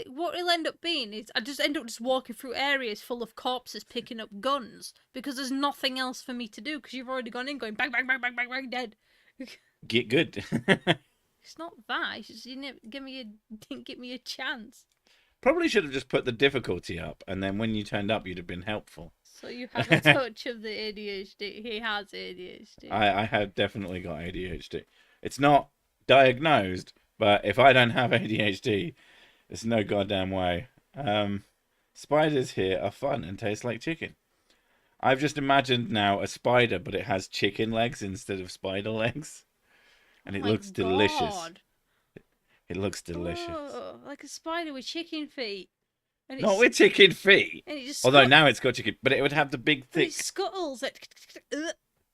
What it'll end up being is I just end up just walking through areas full of corpses picking up guns because there's nothing else for me to do because you've already gone in going bang, bang, bang, bang, bang, bang, dead. Get good. It's not that. It's just you didn't give me a chance. Probably should have just put the difficulty up, and then when you turned up, you'd have been helpful. So you have a touch of the ADHD. He has ADHD. I have definitely got ADHD. It's not diagnosed, but if I don't have ADHD, there's no goddamn way. Spiders here are fun and taste like chicken. I've just imagined now a spider, but it has chicken legs instead of spider legs. And it looks delicious. It looks delicious. Oh, like a spider with chicken feet. And Not with chicken feet. And it just Although now it's got chicken, but it would have the big, thick... It scuttles.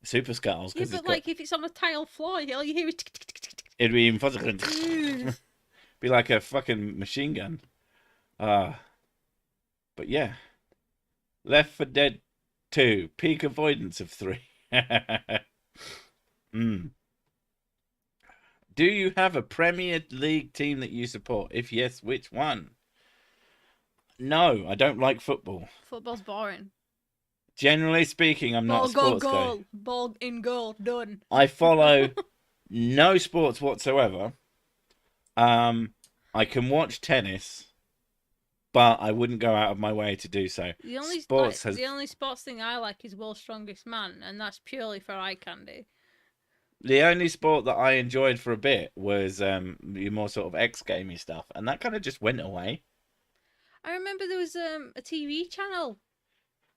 Super scuttles. Yeah, but like if it's on a tile floor, all you hear is... It'd be impossible. Be like a fucking machine gun. But yeah. Left 4 Dead 2. Peak avoidance of 3. mm. Do you have a Premier League team that you support? If yes, which one? No, I don't like football. Football's boring. Generally speaking, I'm not a sports guy. Ball in goal, done. I follow no sports whatsoever. I can watch tennis, but I wouldn't go out of my way to do so. The only sports thing I like is World's Strongest Man, and that's purely for eye candy. The only sport that I enjoyed for a bit was more sort of X gamey stuff, and that kind of just went away. I remember there was a TV channel.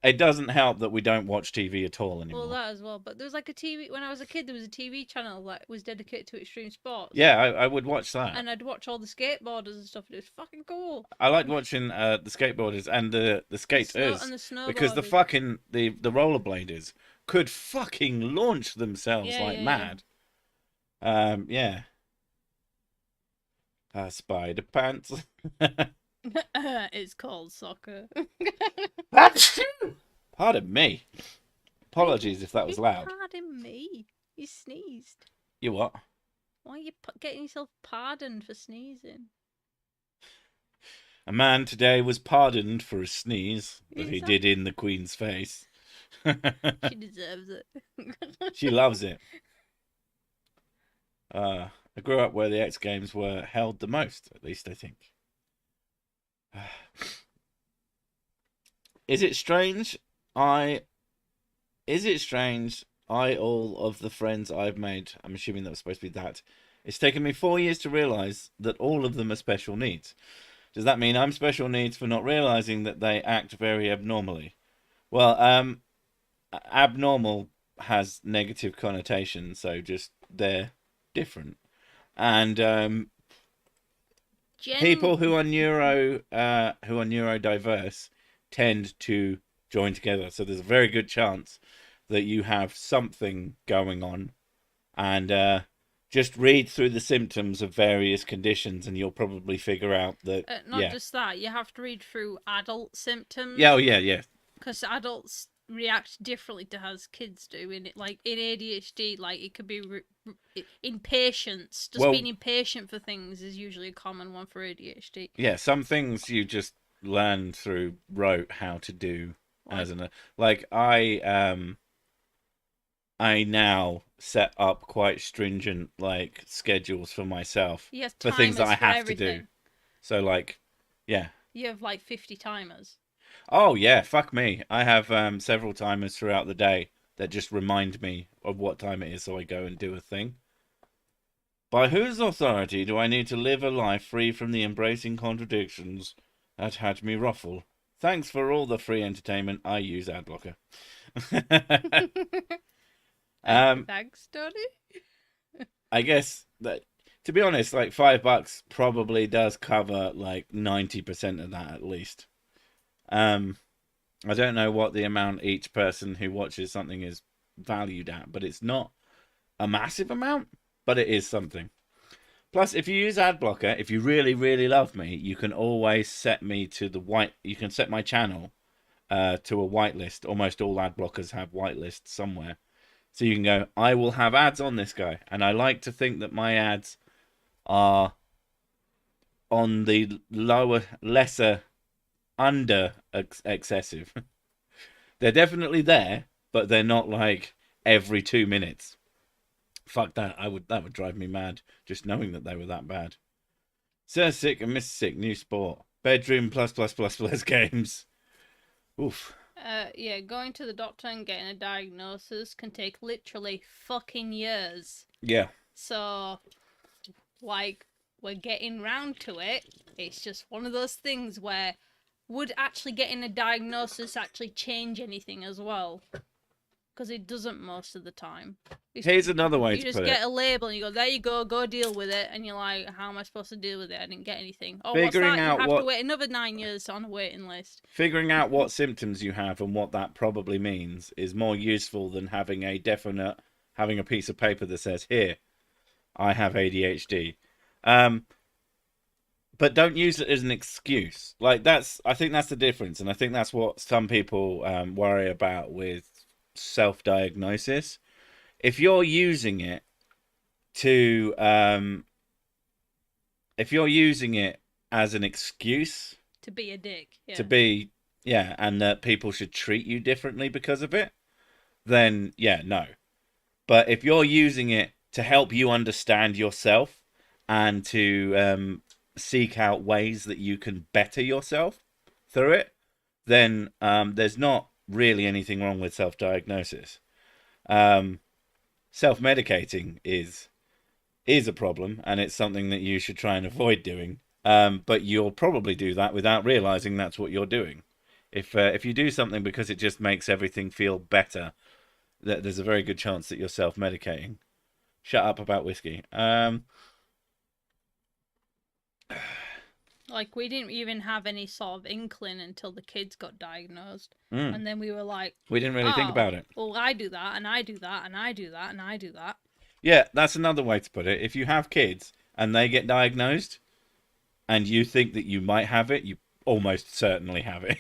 It doesn't help that we don't watch TV at all anymore. Well, that as well. But there was like a TV... When I was a kid, there was a TV channel that was dedicated to extreme sports. Yeah, I would watch that. And I'd watch all the skateboarders and stuff. It was fucking cool. I liked watching the skateboarders and the skaters. And the snowboarders. Because the fucking... The rollerbladers could fucking launch themselves mad. Yeah. Spider pants. It's called soccer. Pardon me. Apologies if that was loud. Pardon me. You sneezed. You what? Why are you getting yourself pardoned for sneezing? A man today was pardoned for a sneeze that he did in the Queen's face. She deserves it. She loves it. I grew up where the X Games were held the most, at least I think. Is it strange? All of the friends I've made, I'm assuming that was supposed to be that. It's taken me 4 years to realise that all of them are special needs. Does that mean I'm special needs for not realising that they act very abnormally? Well, abnormal has negative connotations, so just they're different. And people who are neurodiverse tend to join together. So there's a very good chance that you have something going on, and just read through the symptoms of various conditions, and you'll probably figure out that. Not just that, you have to read through adult symptoms. Yeah, yeah. Because adults react differently to as kids do. In ADHD, like it could be impatience. Being impatient for things is usually a common one for ADHD. Yeah, some things you just learn through rote how to do as an I now set up quite stringent schedules for myself for things that I have to do. So yeah. You have 50 timers. Oh yeah, fuck me. I have several timers throughout the day that just remind me of what time it is, so I go and do a thing. By whose authority do I need to live a life free from the embracing contradictions that had me ruffle? Thanks for all the free entertainment. I use ad blocker. Thanks, Donny. I guess that, to be honest, $5 probably does cover 90% of that at least. I don't know what the amount each person who watches something is valued at, but it's not a massive amount, but it is something. Plus, if you use ad blocker, if you really, really love me, you can always set me to you can set my channel to a whitelist. Almost all ad blockers have whitelists somewhere. So you can go, I will have ads on this guy. And I like to think that my ads are on the lesser, under excessive. They're definitely there, but they're not every 2 minutes. Fuck that. That would drive me mad, just knowing that they were that bad. Sir Sick and Mr. Sick, new sport. Bedroom plus games. Oof. Yeah, going to the doctor and getting a diagnosis can take literally fucking years. Yeah. So, we're getting round to it. It's just one of those things where would actually getting a diagnosis actually change anything as well? Because it doesn't most of the time. Here's another way to put it. You just get a label and you go, there you go deal with it. And you're like, how am I supposed to deal with it? I didn't get anything. Oh, Figuring what's that? out You have to wait another 9 years on a waiting list. Figuring out what symptoms you have and what that probably means is more useful than having a piece of paper that says, here, I have ADHD. But don't use it as an excuse. Like I think that's the difference, and I think that's what some people worry about with self-diagnosis. If you're using it to, if you're using it as an excuse To be a dick. Yeah. to be, yeah, and that people should treat you differently because of it, then yeah, no. But if you're using it to help you understand yourself and to seek out ways that you can better yourself through it, then there's not really anything wrong with self-diagnosis. Self-medicating is a problem, and it's something that you should try and avoid doing. But you'll probably do that without realizing that's what you're doing. If you do something because it just makes everything feel better, there's a very good chance that you're self-medicating. Shut up about whiskey. Like, we didn't even have any sort of inkling until the kids got diagnosed. Mm. And then we were like, We didn't really think about it. Well, I do that, and I do that, and I do that, and I do that. Yeah, that's another way to put it. If you have kids and they get diagnosed and you think that you might have it, you almost certainly have it.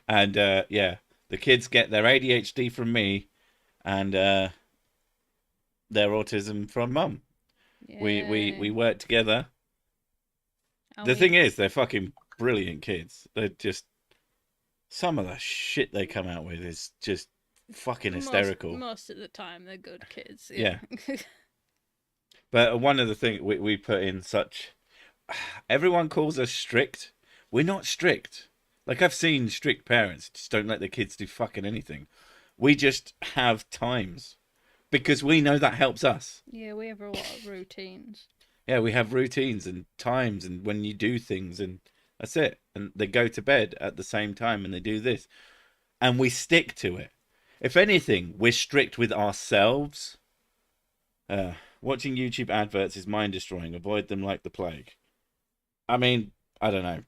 And yeah, the kids get their ADHD from me and their autism from mum. Yeah. We work together. The thing is, they're fucking brilliant kids. They're just, some of the shit they come out with is just fucking hysterical. Most of the time, they're good kids. Yeah. But one of the things we put in such, everyone calls us strict. We're not strict. Like, I've seen strict parents just don't let their kids do fucking anything. We just have times because we know that helps us. Yeah, we have a lot of routines. Yeah, we have routines and times, and when you do things, and that's it. And they go to bed at the same time, and they do this, and we stick to it. If anything, we're strict with ourselves. Watching YouTube adverts is mind destroying. Avoid them like the plague. I mean, I don't know.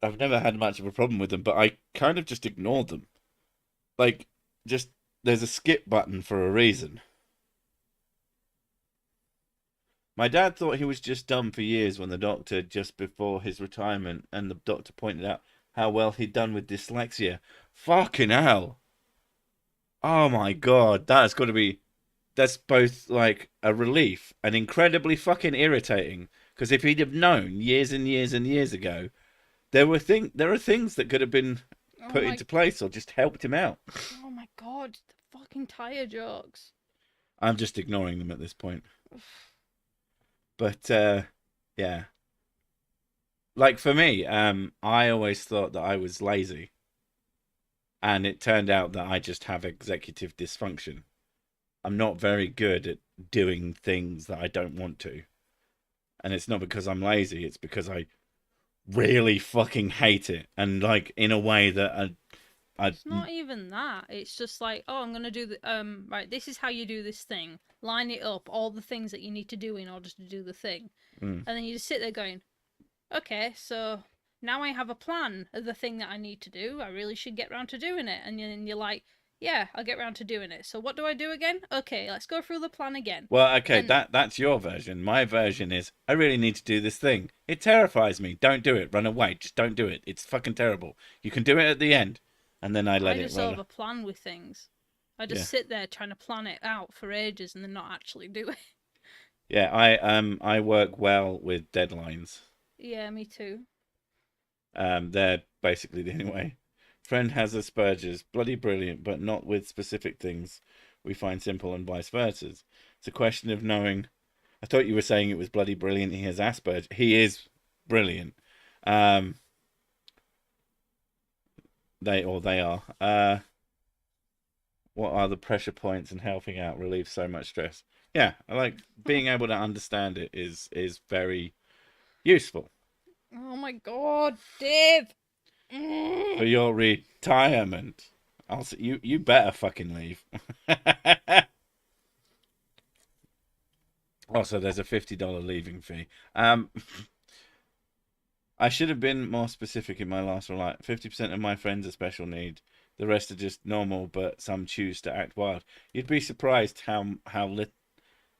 I've never had much of a problem with them, but I kind of just ignored them. Like, just, there's a skip button for a reason. My dad thought he was just dumb for years when the doctor, just before his retirement, and the doctor pointed out how well he'd done with dyslexia. Fucking hell. Oh my god, that's got to be, that's both like a relief and incredibly fucking irritating. Because if he'd have known years and years and years ago, there are things that could have been put into place or just helped him out. Oh my god, the fucking tire jokes. I'm just ignoring them at this point. But yeah, like for me, I always thought that I was lazy, and it turned out that I just have executive dysfunction. I'm not very good at doing things that I don't want to, and it's not because I'm lazy. It's because I really fucking hate it, and like in a way that it's not even that. It's just like, oh, I'm gonna do the right. This is how you do this thing. Line it up, all the things that you need to do in order to do the thing, and then you just sit there going, okay, so now I have a plan of the thing that I need to do. I really should get round to doing it, and then you're like, yeah, I'll get round to doing it. So what do I do again? Okay, let's go through the plan again. Well, okay, that's your version. My version is, I really need to do this thing. It terrifies me. Don't do it. Run away. Just don't do it. It's fucking terrible. You can do it at the end. And then I let it just roll. have a plan with things. I just sit there trying to plan it out for ages and then not actually do it. Yeah, I work well with deadlines. Yeah, me too. They're basically the only way. Friend has Asperger's, bloody brilliant, but not with specific things we find simple, and vice versa. It's a question of knowing. I thought you were saying it was bloody brilliant. He has Asperger's. He is brilliant. They are. What are the pressure points and helping out relieves so much stress? Yeah, I like being able to understand it is very useful. Oh my god, Dave! For your retirement. You better fucking leave. Also, there's a $50 leaving fee. I should have been more specific in my last reply. 50% of my friends are special need. The rest are just normal, but some choose to act wild. You'd be surprised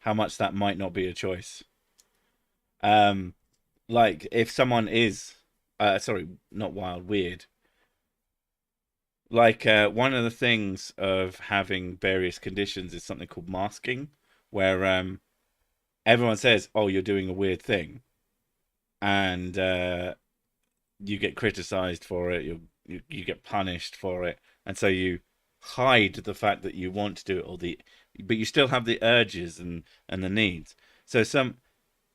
how much that might not be a choice. Like if someone is, sorry, not wild, weird. Like one of the things of having various conditions is something called masking, where everyone says, "Oh, you're doing a weird thing," and you get criticized for it. You get punished for it, and so you hide the fact that you want to do it, but you still have the urges and the needs. So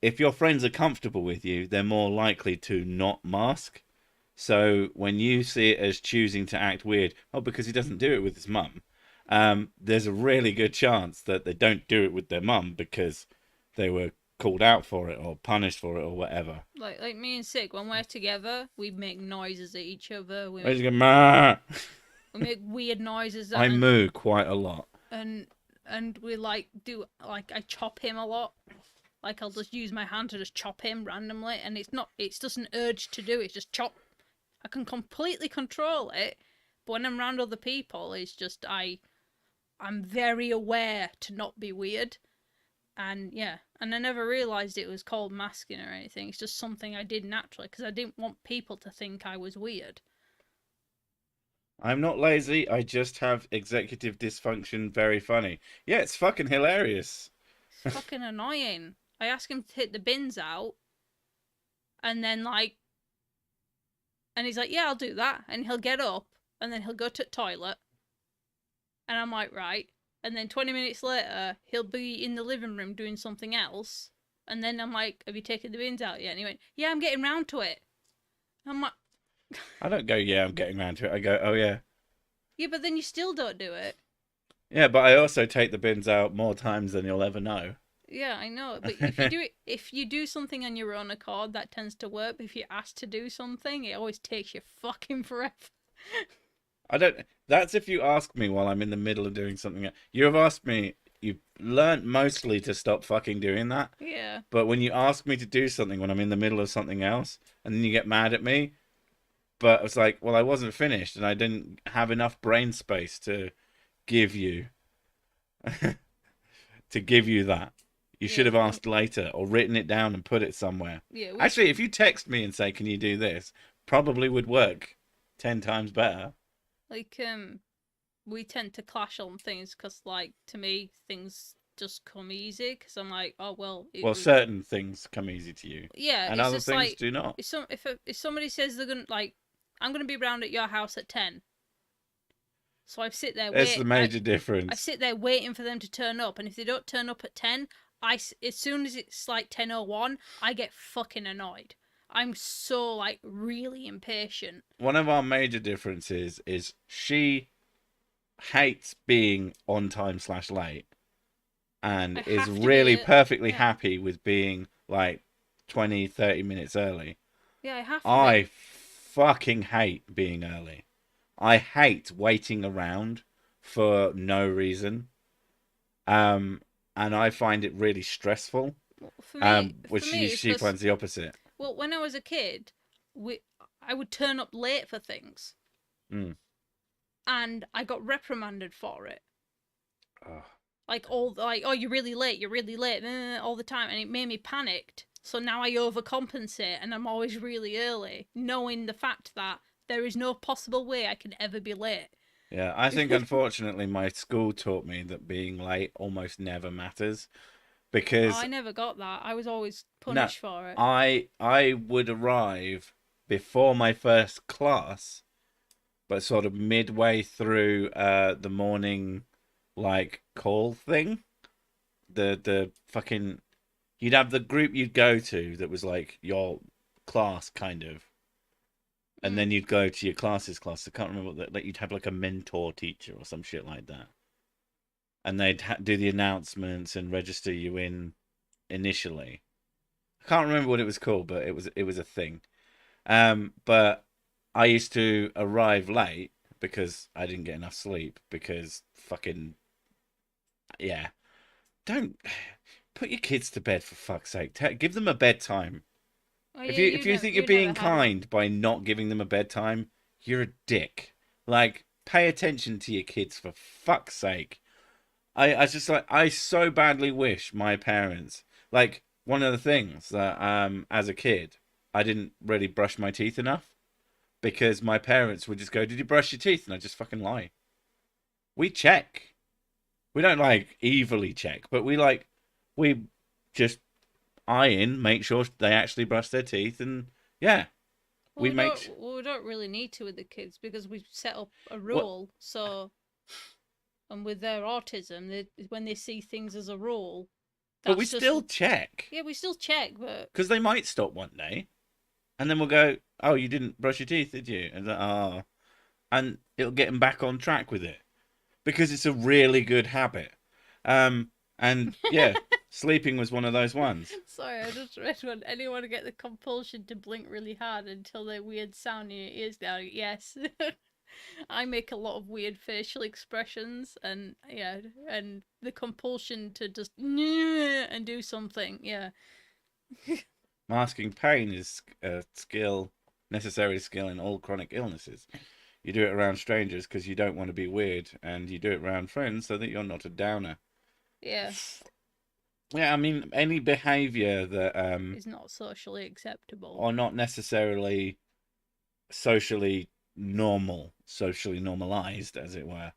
if your friends are comfortable with you, they're more likely to not mask. So when you see it as choosing to act weird, oh, because he doesn't do it with his mum, there's a really good chance that they don't do it with their mum because they were called out for it or punished for it or whatever. Like me and Sick, when we're together, we make noises at each other. We I just make, go, "Mah." we make weird noises. I moo quite a lot. And we like do like I chop him a lot. Like I'll just use my hand to just chop him randomly, and it's just an urge to do it. It's just chop. I can completely control it, but when I'm around other people, it's just I'm very aware to not be weird. And yeah, and I never realised it was called masking or anything. It's just something I did naturally because I didn't want people to think I was weird. I'm not lazy. I just have executive dysfunction. Very funny. Yeah, it's fucking hilarious. It's fucking annoying. I ask him to hit the bins out, and then and he's like, "Yeah, I'll do that," and he'll get up, and then he'll go to the toilet, and I'm like, "Right." And then 20 minutes later, he'll be in the living room doing something else. And then I'm like, "Have you taken the bins out yet?" And he went, "Yeah, I'm getting round to it." I'm like, I don't go, "Yeah, I'm getting around to it." I go, "Oh, yeah." "Yeah, but then you still don't do it." Yeah, but I also take the bins out more times than you'll ever know. Yeah, I know. But if you do something on your own accord, that tends to work. But if you're asked to do something, it always takes you fucking forever. I don't. That's if you ask me while I'm in the middle of doing something. You have asked me. You've learnt mostly to stop fucking doing that. Yeah. But when you ask me to do something when I'm in the middle of something else, and then you get mad at me, but it's like, well, I wasn't finished, and I didn't have enough brain space to give you that. You should have asked later or written it down and put it somewhere. Yeah. Actually, if you text me and say, "Can you do this?" probably would work 10 times better. Like we tend to clash on things because, like, to me, things just come easy because I'm like, oh well. Certain things come easy to you. Yeah, and it's other just things like do not. If somebody says they're gonna I'm gonna be around at your house at 10, so I sit there. There's the major difference. I sit there waiting for them to turn up, and if they don't turn up at 10, as soon as it's like 10:01, I get fucking annoyed. I'm so like really impatient. One of our major differences is she hates being on time / late and is really perfectly happy with being like 20-30 minutes early. Yeah, I have to. I fucking hate being early. I hate waiting around for no reason. And I find it really stressful. Well, for me, she finds the opposite. Well, when I was a kid, I would turn up late for things. And I got reprimanded for it. Oh, you're really late, all the time, and it made me panicked. So now I overcompensate, and I'm always really early, knowing the fact that there is no possible way I can ever be late. Yeah, I think unfortunately my school taught me that being late almost never matters, because I never got that. I was always punished for it. I would arrive before my first class, but sort of midway through the morning like call thing. The fucking you'd have the group you'd go to that was like your class kind of. And then you'd go to your class's class. I can't remember what that. Like you'd have like a mentor teacher or some shit like that, and they'd do the announcements and register you in initially. I can't remember what it was called, but it was a thing. But I used to arrive late because I didn't get enough sleep. Because fucking yeah, don't put your kids to bed for fuck's sake. Give them a bedtime. Oh, if you think you're being kind by not giving them a bedtime, you're a dick. Like, pay attention to your kids for fuck's sake. I just like, I so badly wish my parents, like, one of the things that as a kid I didn't really brush my teeth enough, because my parents would just go, "Did you brush your teeth?" And I just fucking lie. We check. We don't like evilly check, but we just eye in, make sure they actually brush their teeth, and yeah, Well, we we don't. make We don't really need to with the kids because we've set up a what. rule. So, and with their autism, when they see things as a rule, But we that's just still check, yeah. We still check, but because they might stop one day, and then we'll go, "Oh, you didn't brush your teeth, did you?" And like, oh, and it'll get them back on track with it, because it's a really good habit. And yeah, sleeping was one of those ones. sorry, I just read one. Anyone get the compulsion to blink really hard until their weird sound in your ears go? Yes. I make a lot of weird facial expressions, and yeah, and the compulsion to just and do something. Yeah. Masking pain is a skill, necessary skill in all chronic illnesses. You do it around strangers because you don't want to be weird, and you do it around friends so that you're not a downer. Yeah. Yeah, I mean, any behavior that Is not socially acceptable. are not necessarily socially socially normalized, as it were.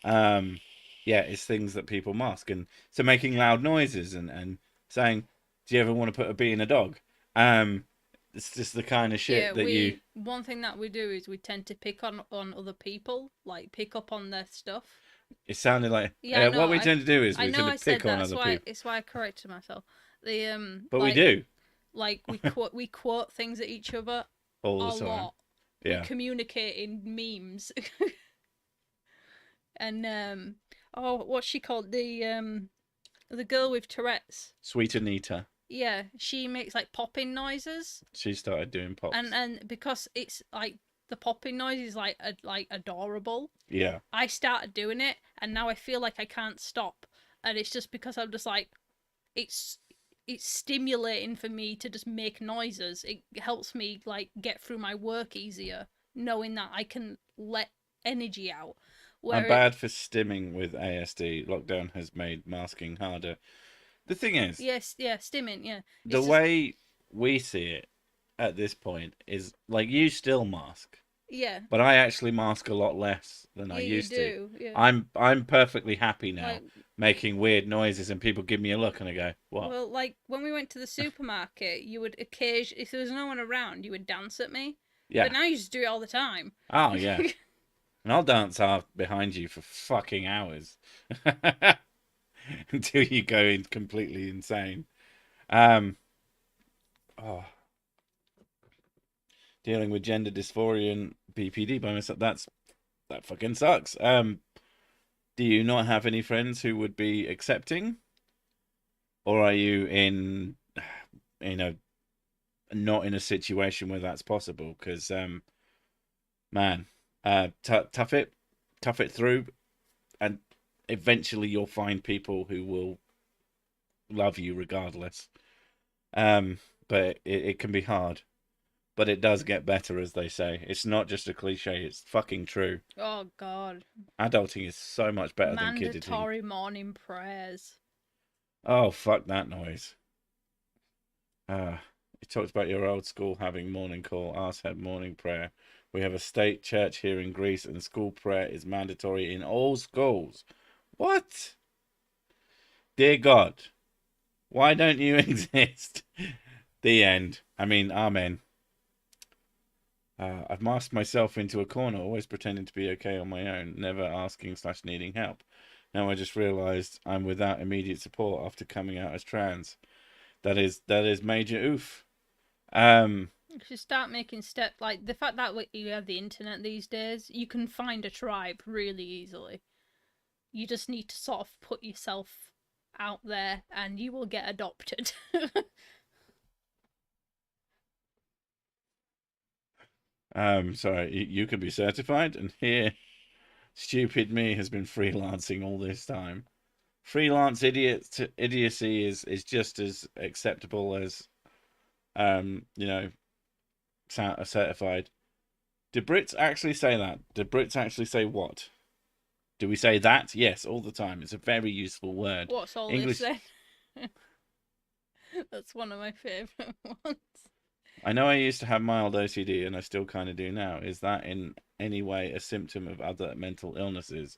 Yeah, it's things that people mask, and so making loud noises and saying, "Do you ever want to put a bee in a dog?" Um, it's just the kind of Yeah, shit that you. one thing that we do is we tend to pick on other people, like pick up on their stuff. It sounded like Yeah, I know. what we tend to do is I we know tend I to said pick on that. other people, It's why I corrected myself. The but we do like we quote things at each other all a the time. lot. We Yeah, communicate in memes. And oh, what's she called? The girl with Tourette's. Sweet Anita. Yeah, she makes like popping noises, She started doing pops. and because it's like the popping noise is like adorable. Yeah, I started doing it, and now I feel like I can't stop, and it's just because I'm just like, it's it's stimulating for me to just make noises. It helps me like get through my work easier, knowing that I can let energy out. I'm Where bad for stimming with ASD. Lockdown has made masking harder. The thing is, yes, yeah, stimming, yeah. the It's just way we see it at this point is like, you still mask, yeah, but I actually mask a lot less than I yeah, you used to. do, yeah. I'm perfectly happy now, Like, making weird noises, and people give me a look and I go, "What?" well, like when we went to the supermarket, you would occasionally, if there was no one around, you would dance at me. Yeah. But now you just do it all the time. Oh yeah. And I'll dance off behind you for fucking hours until you go in completely insane. Um, oh, dealing with gender dysphoria and BPD by myself. That fucking sucks. Do you not have any friends who would be accepting, or are you in, you know, not in a situation where that's possible? Because man, tough it through, and eventually you'll find people who will love you regardless. But it can be hard. But it does get better, as they say. It's not just a cliche, it's fucking true. Oh God. Adulting is so much better than kidding. Mandatory morning prayers. Oh, fuck that noise. You talked about your old school having morning call, ours had morning prayer. We have a state church here in Greece, and school prayer is mandatory in all schools. What? Dear God, why don't you exist? The end. I mean, amen. I've masked myself into a corner, always pretending to be okay on my own, never asking/needing help. Now I just realised I'm without immediate support after coming out as trans. That is major oof. You should start making steps like the fact that you have the internet these days. You can find a tribe really easily. You just need to sort of put yourself out there, and you will get adopted. Sorry, you could be certified, and here, stupid me has been freelancing all this time. Freelance idiocy is just as acceptable as, you know, certified. Do Brits actually say that? Do Brits actually say what? Do we say that? Yes, all the time. It's a very useful word. What's all English. this then? That's one of my favourite ones. I know I used to have mild OCD, and I still kind of do now. Is that in any way a symptom of other mental illnesses?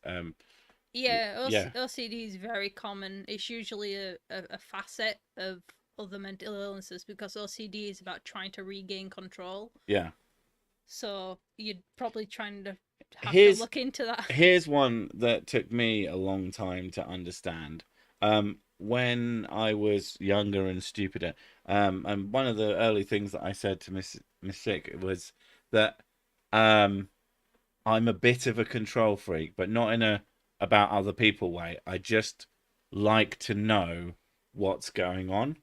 Yeah, Yeah, OCD is very common. It's usually a facet of other mental illnesses because OCD is about trying to regain control. yeah. So you're probably trying to have to Here's look into that. here's one that took me a long time to understand. When I was younger and stupider, and one of the early things that I said to Misc was that I'm a bit of a control freak, but not in a about other people way. I just like to know what's going on.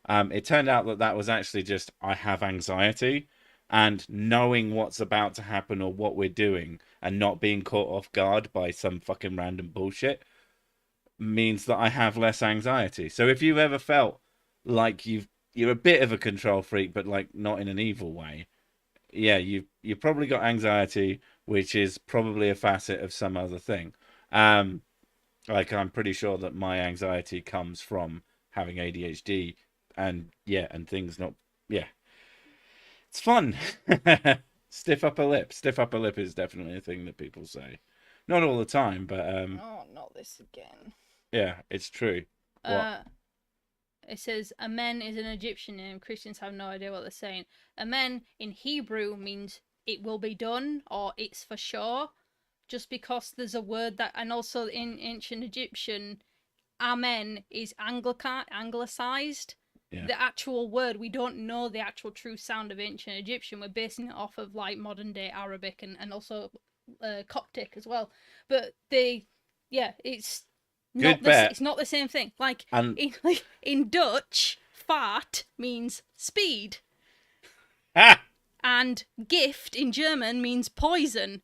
It turned out that that was actually just I have anxiety, and knowing what's about to happen or what we're doing and not being caught off guard by some fucking random bullshit means that I have less anxiety. So if you've ever felt like you're a bit of a control freak, but like not in an evil way, yeah, you've probably got anxiety, which is probably a facet of some other thing. Um, like I'm pretty sure that my anxiety comes from having ADHD, and yeah, and things not yeah. It's fun. Stiff upper lip. Stiff upper lip is definitely a thing that people say. Not all the time, but Oh, not this again. yeah, it's true. What? It says Amen is an Egyptian name. Christians have no idea what they're saying. Amen in Hebrew means it will be done or it's for sure. Just because there's a word that, and also in ancient Egyptian, Amen is anglicized. Yeah. The actual word, we don't know the actual true sound of ancient Egyptian. We're basing it off of like modern day Arabic and also Coptic as well. But it's Good bet. it's not the same thing. Like And in Dutch, fart means speed, ah, and gift in German means poison.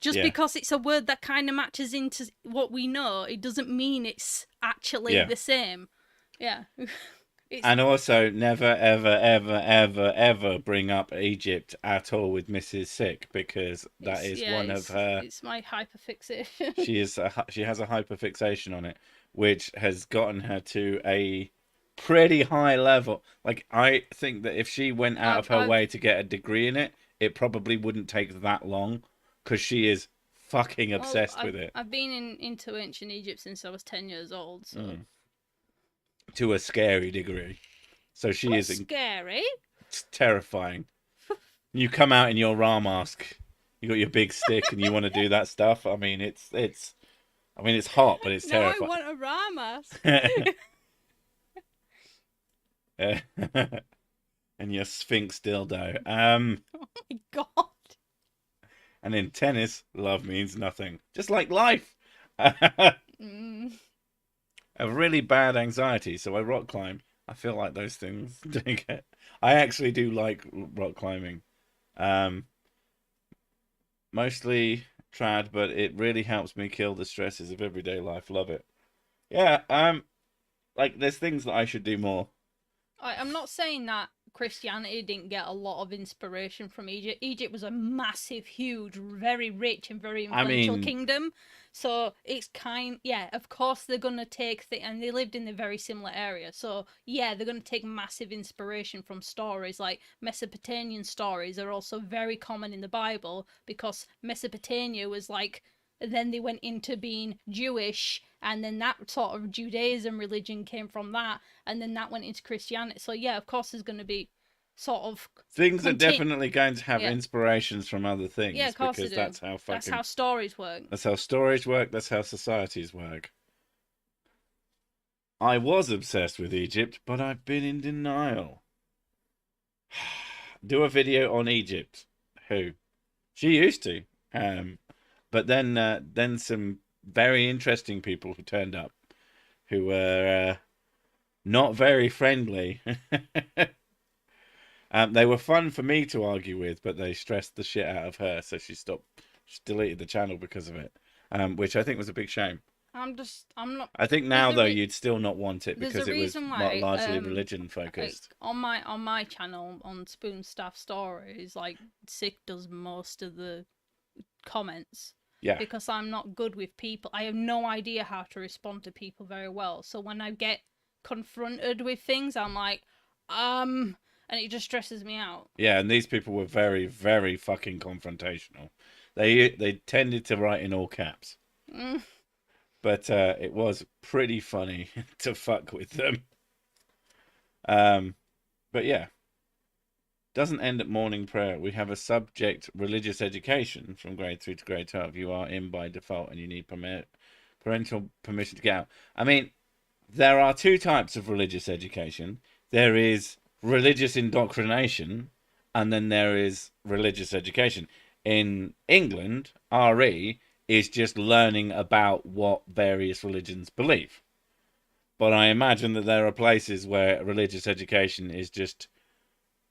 Just yeah, because it's a word that kind of matches into what we know, it doesn't mean it's actually yeah. the same. Yeah. And also, never, ever, ever, ever, ever bring up Egypt at all with Mrs. Sick, because that is one of her. It's my hyperfixation. She has a hyperfixation on it, which has gotten her to a pretty high level. Like I think that if she went out of her way to get a degree in it, it probably wouldn't take that long, because she is fucking obsessed with it. I've been into ancient Egypt since I was 10 years old, so to a scary degree. So she is scary. It's terrifying. You come out in your Ra mask, you got your big stick, and you want to do that stuff. I mean, it's hot, but it's terrifying. I want a Ra mask. And your Sphinx dildo. Oh my god. And in tennis, love means nothing, just like life. A really bad anxiety, so I rock climb. I feel like those things don't get. I actually do like rock climbing. Mostly trad, but it really helps me kill the stresses of everyday life. Love it. Yeah, like there's things that I should do more. I'm not saying that Christianity didn't get a lot of inspiration from Egypt. Egypt was a massive, huge, very rich and very influential kingdom. So it's of course they're going to take, and they lived in a very similar area. So yeah, they're going to take massive inspiration from stories. Like Mesopotamian stories are also very common in the Bible because Mesopotamia was like, then they went into being Jewish, and then that sort of Judaism religion came from that, and then that went into Christianity. So yeah, of course there's going to be sort of things are definitely going to have inspirations from other things. Yeah, of course because that's how stories work. That's how stories work. That's how societies work. I was obsessed with Egypt, but I've been in denial. Do a video on Egypt. Who? She used to. But then some very interesting people who turned up, who were not very friendly. They were fun for me to argue with, but they stressed the shit out of her, so she deleted the channel because of it, which I think was a big shame. I'm not. I think now though you'd still not want it because it was largely religion focused. Like, on my channel on Spoon Staff Stories, like Sick does most of the comments. Yeah. because I'm not good with people. I have no idea how to respond to people very well. So when I get confronted with things, I'm like, and it just stresses me out. Yeah, and these people were very, very fucking confrontational. They tended to write in all caps. Mm. But it was pretty funny to fuck with them. But yeah, doesn't end at morning prayer. We have a subject religious education from grade 3 to grade 12. You are in by default and you need parental permission to get out. I mean, there are two types of religious education. There is religious indoctrination, and then there is religious education. In England, RE is just learning about what various religions believe. But I imagine that there are places where religious education is just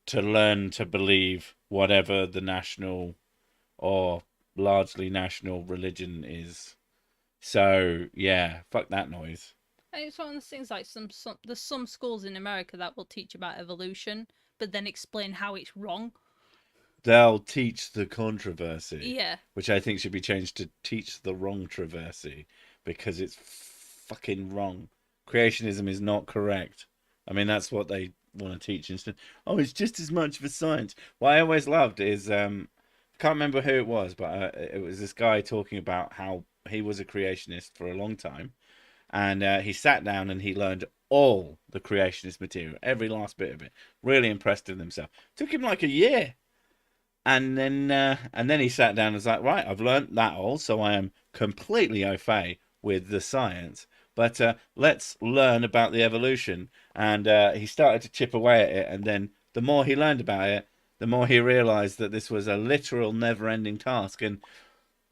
to learn to believe whatever the national or largely national religion is. So, yeah, fuck that noise. And it's one of those things like there's some schools in America that will teach about evolution, but then explain how it's wrong. They'll teach the controversy, Yeah. which I think should be changed to teach the wrong controversy because it's fucking wrong. Creationism is not correct. I mean, that's what they want to teach instead. Oh, it's just as much of a science. What I always loved is I can't remember who it was, but it was this guy talking about how he was a creationist for a long time, and he sat down and he learned all the creationist material, every last bit of it. Really impressed with himself. Took him like a year, and then he sat down and was like, right, I've learnt that all, so I am completely au fait with the science. But let's learn about the evolution. And he started to chip away at it, and then the more he learned about it, the more he realised that this was a literal never-ending task. And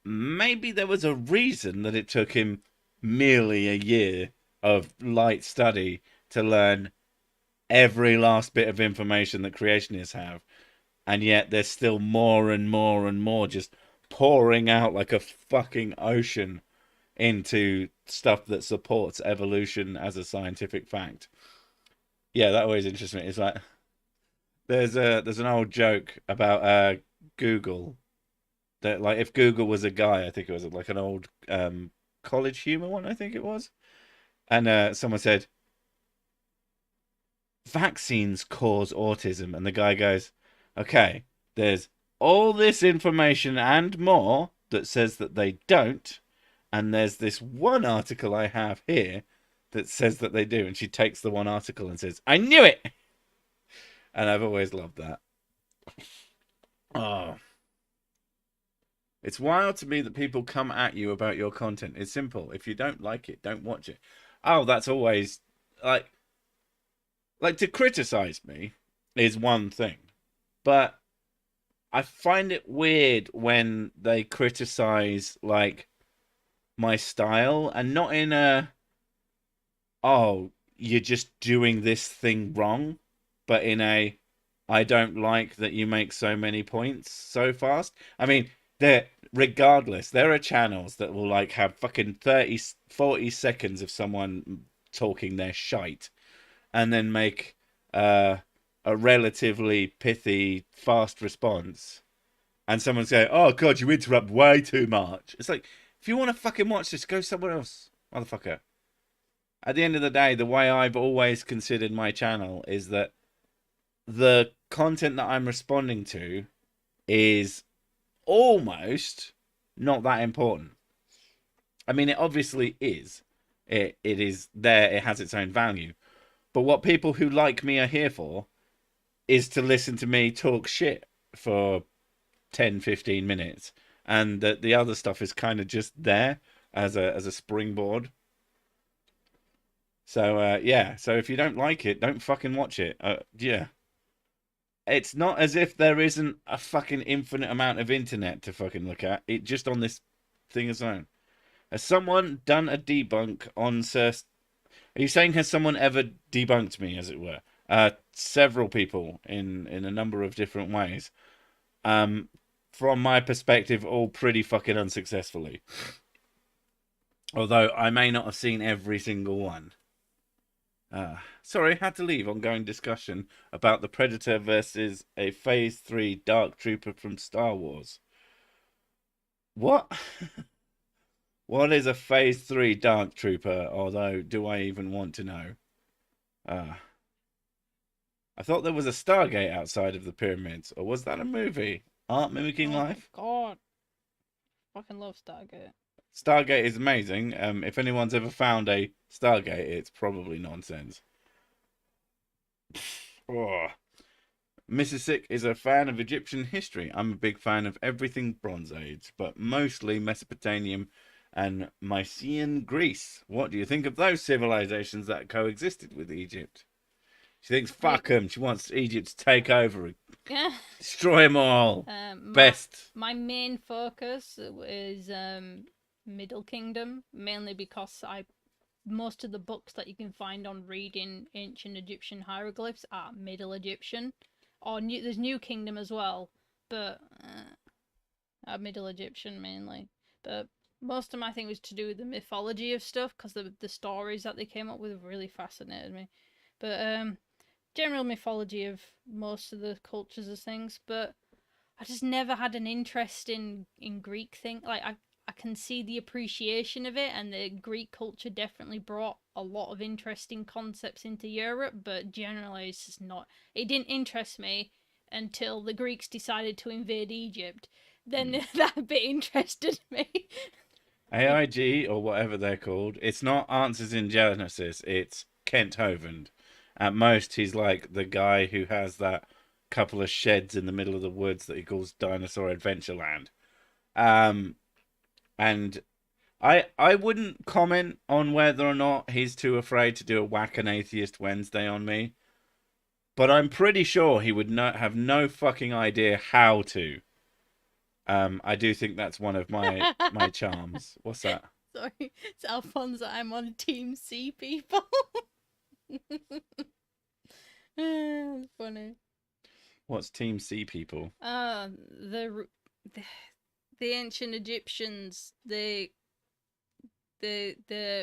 maybe there was a reason that it took him merely a year of light study to learn every last bit of information that creationists have, and yet there's still more and more and more just pouring out like a fucking ocean into stuff that supports evolution as a scientific fact. Yeah, that always interests me. It's like there's an old joke about Google, that like if Google was a guy, I think it was like an old college humor one, I think it was, and someone said vaccines cause autism, and the guy goes, okay, there's all this information and more that says that they don't, and there's this one article I have here that says that they do. And she takes the one article and says, I knew it. And I've always loved that. Oh, it's wild to me that people come at you about your content. It's simple. If you don't like it, don't watch it. Oh, that's always like to criticize me is one thing, but I find it weird when they criticize like my style, and not in a, oh, you're just doing this thing wrong, but in a, I don't like that you make so many points so fast. I mean, regardless, there are channels that will like have fucking 30, 40 seconds of someone talking their shite, and then make a relatively pithy, fast response, and someone's going, "Oh God, you interrupt way too much." It's like, if you want to fucking watch this, go somewhere else, motherfucker. At the end of the day, the way I've always considered my channel is that the content that I'm responding to is almost not that important. I mean, it obviously is. It is there. It has its own value. But what people who like me are here for is to listen to me talk shit for 10, 15 minutes. And that the other stuff is kind of just there as a springboard. So, yeah. So if you don't like it, don't fucking watch it. Yeah. It's not as if there isn't a fucking infinite amount of internet to fucking look at. It just on this thing its own. Has someone done a debunk on Sir? Are you saying has someone ever debunked me, as it were? Several people in a number of different ways. From my perspective, all pretty fucking unsuccessfully. Although I may not have seen every single one. Sorry, had to leave. Ongoing discussion about the Predator versus a Phase 3 Dark Trooper from Star Wars. What? What is a Phase 3 Dark Trooper? Although, do I even want to know? I thought there was a Stargate outside of the pyramids. Or was that a movie? Art Mimicking Oh my Life? god. Fucking love Stargate. Stargate is amazing. If anyone's ever found a Stargate, it's probably nonsense. Oh. Mrs. Sick is a fan of Egyptian history. I'm a big fan of everything Bronze Age, but mostly Mesopotamian and Mycenaean Greece. What do you think of those civilizations that coexisted with Egypt? She thinks, fuck them. She wants Egypt to take over, Yeah. destroy them all. My, Best. my main focus is Middle Kingdom, mainly because most of the books that you can find on reading ancient Egyptian hieroglyphs are Middle Egyptian, or there's New Kingdom as well, but Middle Egyptian mainly. But most of my thing was to do with the mythology of stuff, because the stories that they came up with really fascinated me. But general mythology of most of the cultures of things, but I just never had an interest in Greek thing. Like I can see the appreciation of it, and the Greek culture definitely brought a lot of interesting concepts into Europe, but generally it's just not. It didn't interest me until the Greeks decided to invade Egypt. Then that bit interested me. AIG, or whatever they're called, it's not Answers in Genesis, it's Kent Hovind. At most, he's like the guy who has that couple of sheds in the middle of the woods that he calls Dinosaur Adventureland. And I wouldn't comment on whether or not he's too afraid to do a Whack an Atheist Wednesday on me, but I'm pretty sure he would not have no fucking idea how to. I do think that's one of my charms. What's that? Sorry, it's Alfonso. I'm on Team C, people. Funny. What's Team C, people? The ancient Egyptians, the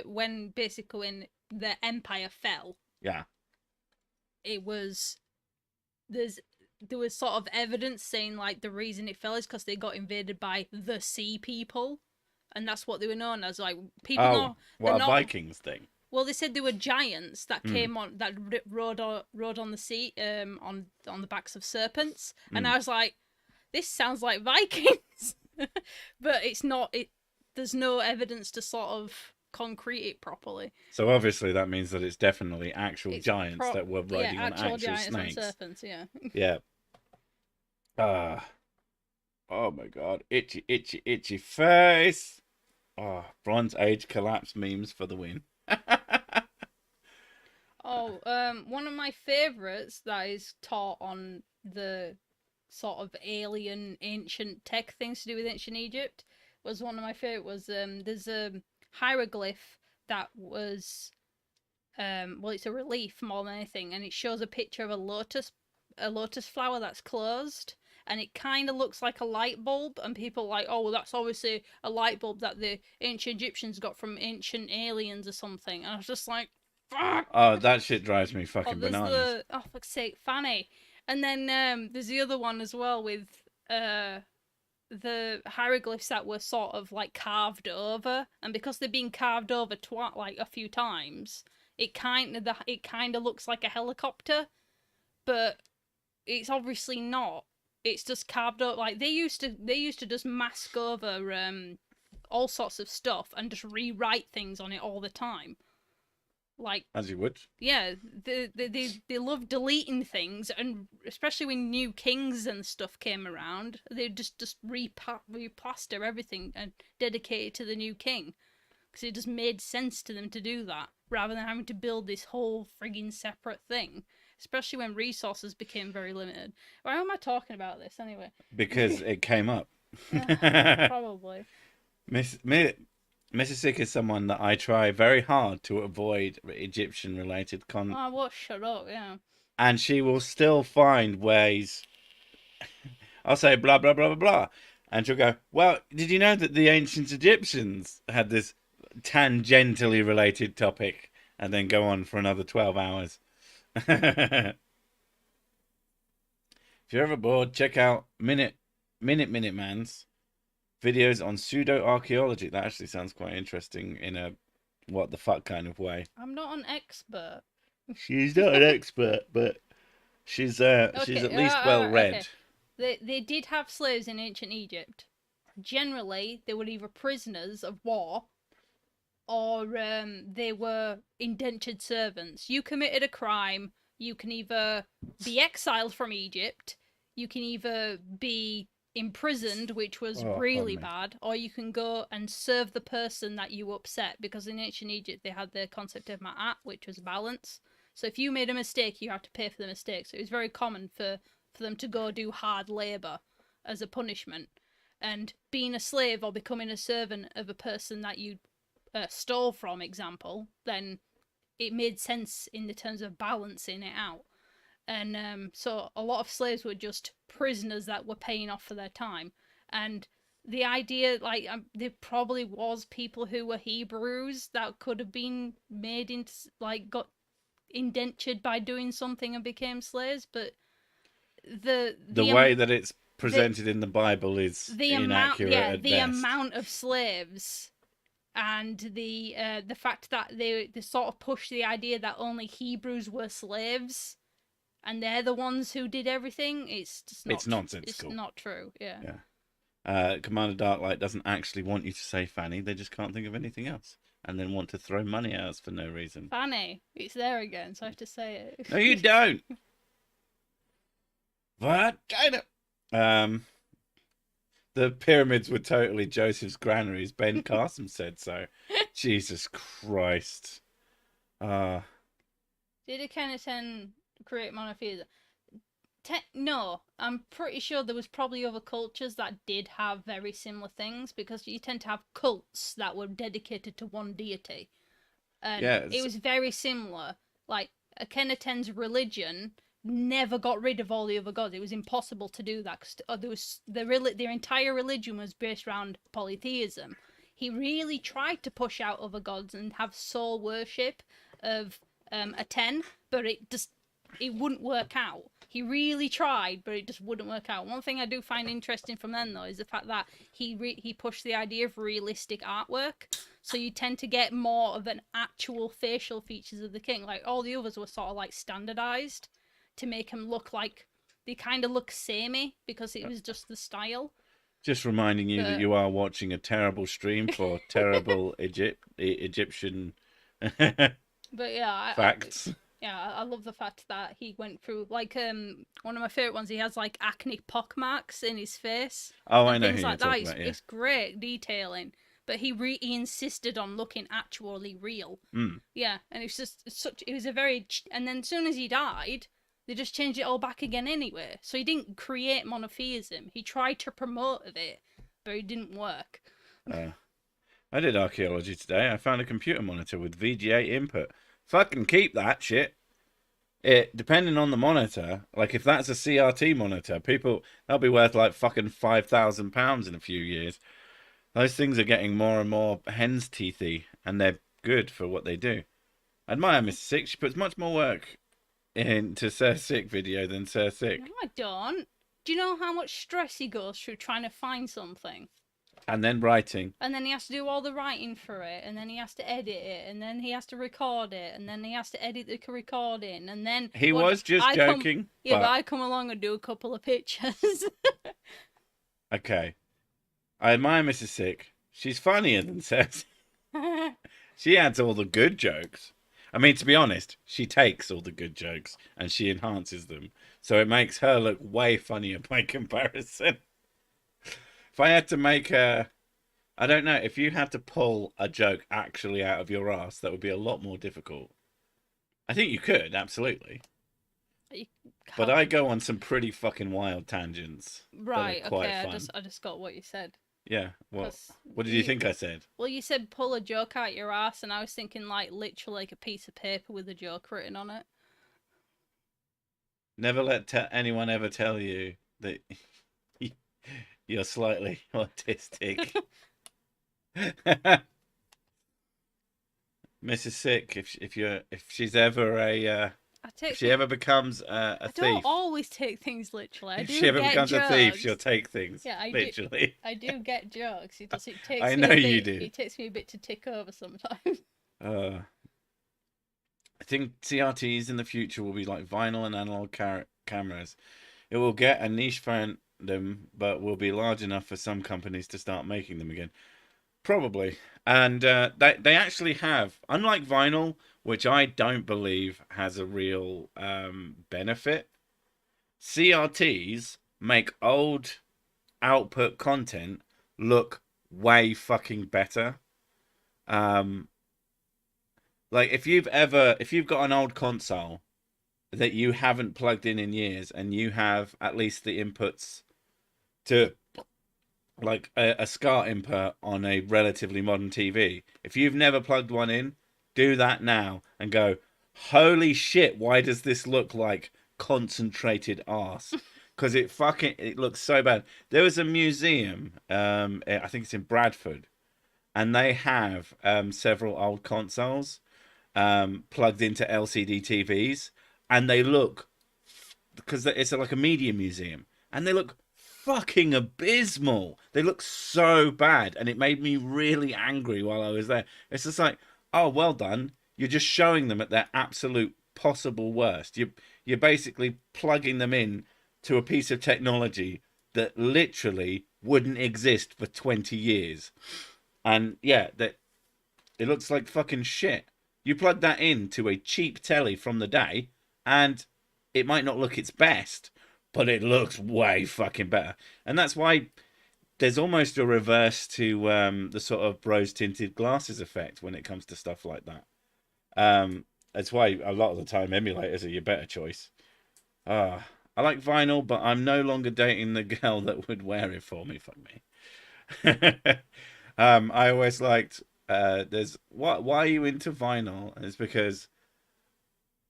when basically when the empire fell, Yeah. it was there was sort of evidence saying like the reason it fell is because they got invaded by the sea people, and that's what they were known as. Like people know what a Vikings thing. Well, they said they were giants that came on that rode on the sea, on the backs of serpents, and I was like, this sounds like Vikings, but it's not. There's no evidence to sort of concrete it properly. So obviously that means that it's definitely actual giants that were riding on actual giants snakes. On serpents, yeah. Yeah. Oh my god, itchy, itchy, itchy face. Bronze Age collapse memes for the win. One of my favourites that is taught on the sort of alien ancient tech things to do with ancient Egypt was one of my favourite was there's a hieroglyph that was well, it's a relief more than anything, and it shows a picture of a lotus flower that's closed, and it kind of looks like a light bulb, and people are like, oh well, that's obviously a light bulb that the ancient Egyptians got from ancient aliens or something, and I was just like, fuck. Oh, that shit drives me fucking bananas. Oh, fuck's sake, Fanny. And then there's the other one as well with the hieroglyphs that were sort of like carved over, and because they've been carved over like a few times, it kind of looks like a helicopter, but it's obviously not. It's just carved up. Like they used to just mask over all sorts of stuff and just rewrite things on it all the time. Like, as you would. Yeah, they love deleting things, and especially when new kings and stuff came around, they just replaster everything and dedicate it to the new king, because it just made sense to them to do that rather than having to build this whole frigging separate thing. Especially when resources became very limited. Why am I talking about this anyway? Because it came up. Probably. Mrs. Sick is someone that I try very hard to avoid Egyptian-related Oh, well, shut up, yeah. And she will still find ways. I'll say blah, blah, blah, blah, blah. And she'll go, well, did you know that the ancient Egyptians had this tangentially related topic? And then go on for another 12 hours. If you're ever bored, check out Minute Mans. Videos on pseudo-archaeology. That actually sounds quite interesting in a what the fuck kind of way. I'm not an expert. She's not an expert, but she's at least well read. Okay. They did have slaves in ancient Egypt. Generally, they were either prisoners of war or they were indentured servants. You committed a crime, you can either be exiled from Egypt, you can either be imprisoned, which was really bad, or you can go and serve the person that you upset, because in ancient Egypt they had the concept of ma'at, which was balance. So if you made a mistake, you had to pay for the mistake. So it was very common for them to go do hard labour as a punishment. And being a slave or becoming a servant of a person that you stole from, example, then it made sense in the terms of balancing it out. And so a lot of slaves were just prisoners that were paying off for their time. And the idea, like, there probably was people who were Hebrews that could have been made into, like, got indentured by doing something and became slaves, but the way that it's presented in the Bible is inaccurate at the best. amount of slaves and the fact that they sort of push the idea that only Hebrews were slaves and they're the ones who did everything. It's just not. It's nonsensical. It's not true. Yeah. Commander Darklight doesn't actually want you to say Fanny. They just can't think of anything else, and then want to throw money at us for no reason. Fanny, it's there again, so I have to say it. No, you don't. What? The pyramids were totally Joseph's granaries. Ben Carson said so. Jesus Christ. Did Akhenaten create monotheism? No, I'm pretty sure there was probably other cultures that did have very similar things, because you tend to have cults that were dedicated to one deity. And it was very similar. Like, Akhenaten's religion never got rid of all the other gods. It was impossible to do that, because their entire religion was based around polytheism. He really tried to push out other gods and have soul worship of Aten, but it wouldn't work out. He really tried, but it just wouldn't work out. One thing I do find interesting from them, though, is the fact that he pushed the idea of realistic artwork. So you tend to get more of an actual facial features of the king. Like, all the others were sort of like standardized to make him look like they kind of look samey, because it was just the style. Just reminding you that you are watching a terrible stream for terrible Egyptian but yeah, facts. I love the fact that he went through, like, one of my favorite ones. He has like acne pockmarks in his face. Oh, I know things who like you're that. talking about, yeah. It's great detailing, but he insisted on looking actually real. Yeah, and it's just it was a very. And then as soon as he died, they just changed it all back again anyway. So he didn't create monotheism. He tried to promote it, but it didn't work. I did archaeology today. I found a computer monitor with VGA input. Fucking keep that shit. It, depending on the monitor, like if that's a CRT monitor, that'll be worth like fucking £5,000 in a few years. Those things are getting more and more hen's teethy, and they're good for what they do. I admire Mrs. Sick. She puts much more work into Sir Sick video than Sir Sick. No, I don't. Do you know how much stress he goes through trying to find something? And then writing. And then he has to do all the writing for it, and then he has to edit it, and then he has to record it, and then he has to edit the recording, and then... He was just joking. But I come along and do a couple of pictures. Okay. I admire Mrs. Sick. She's funnier than Seth. She adds all the good jokes. I mean, to be honest, she takes all the good jokes and she enhances them. So it makes her look way funnier by comparison. If I had to make I don't know, if you had to pull a joke actually out of your ass, that would be a lot more difficult. I think you could, absolutely. But I go on some pretty fucking wild tangents. Right, okay, fun. I just got what you said. Yeah, what did you think I said? Well, you said pull a joke out your ass, and I was thinking like literally like a piece of paper with a joke written on it. Never let anyone ever tell you that you're slightly autistic. Mrs. Sick, if she's ever a I take If she ever becomes a I thief, don't always take things literally. I if do she ever get becomes jokes. a thief, she'll take things. Yeah, I do. Literally. I do get jokes. It takes I me know a bit. you do. It takes me a bit to tick over sometimes. I think CRTs in the future will be like vinyl and analog cameras. It will get a niche fandom, but will be large enough for some companies to start making them again. Probably. And they actually have, unlike vinyl, which I don't believe has a real benefit, CRTs make old output content look way fucking better. Um, like if you've got an old console that you haven't plugged in years and you have at least the inputs to like a SCART input on a relatively modern TV. If you've never plugged one in, do that now and go, holy shit, why does this look like concentrated arse? Because it looks so bad. There was a museum, I think it's in Bradford, and they have several old consoles plugged into LCD TVs, and they look, because it's like a media museum, and they look fucking abysmal. They look so bad, and it made me really angry while I was there. It's just like, oh, well done. You're just showing them at their absolute possible worst. You're basically plugging them in to a piece of technology that literally wouldn't exist for 20 years. And yeah, that it looks like fucking shit. You plug that into a cheap telly from the day, and it might not look its best, but it looks way fucking better. And that's why there's almost a reverse to the sort of rose tinted glasses effect when it comes to stuff like that. That's why a lot of the time emulators are your better choice. I like vinyl, but I'm no longer dating the girl that would wear it for me. Fuck me. I always liked. Why are you into vinyl? It's because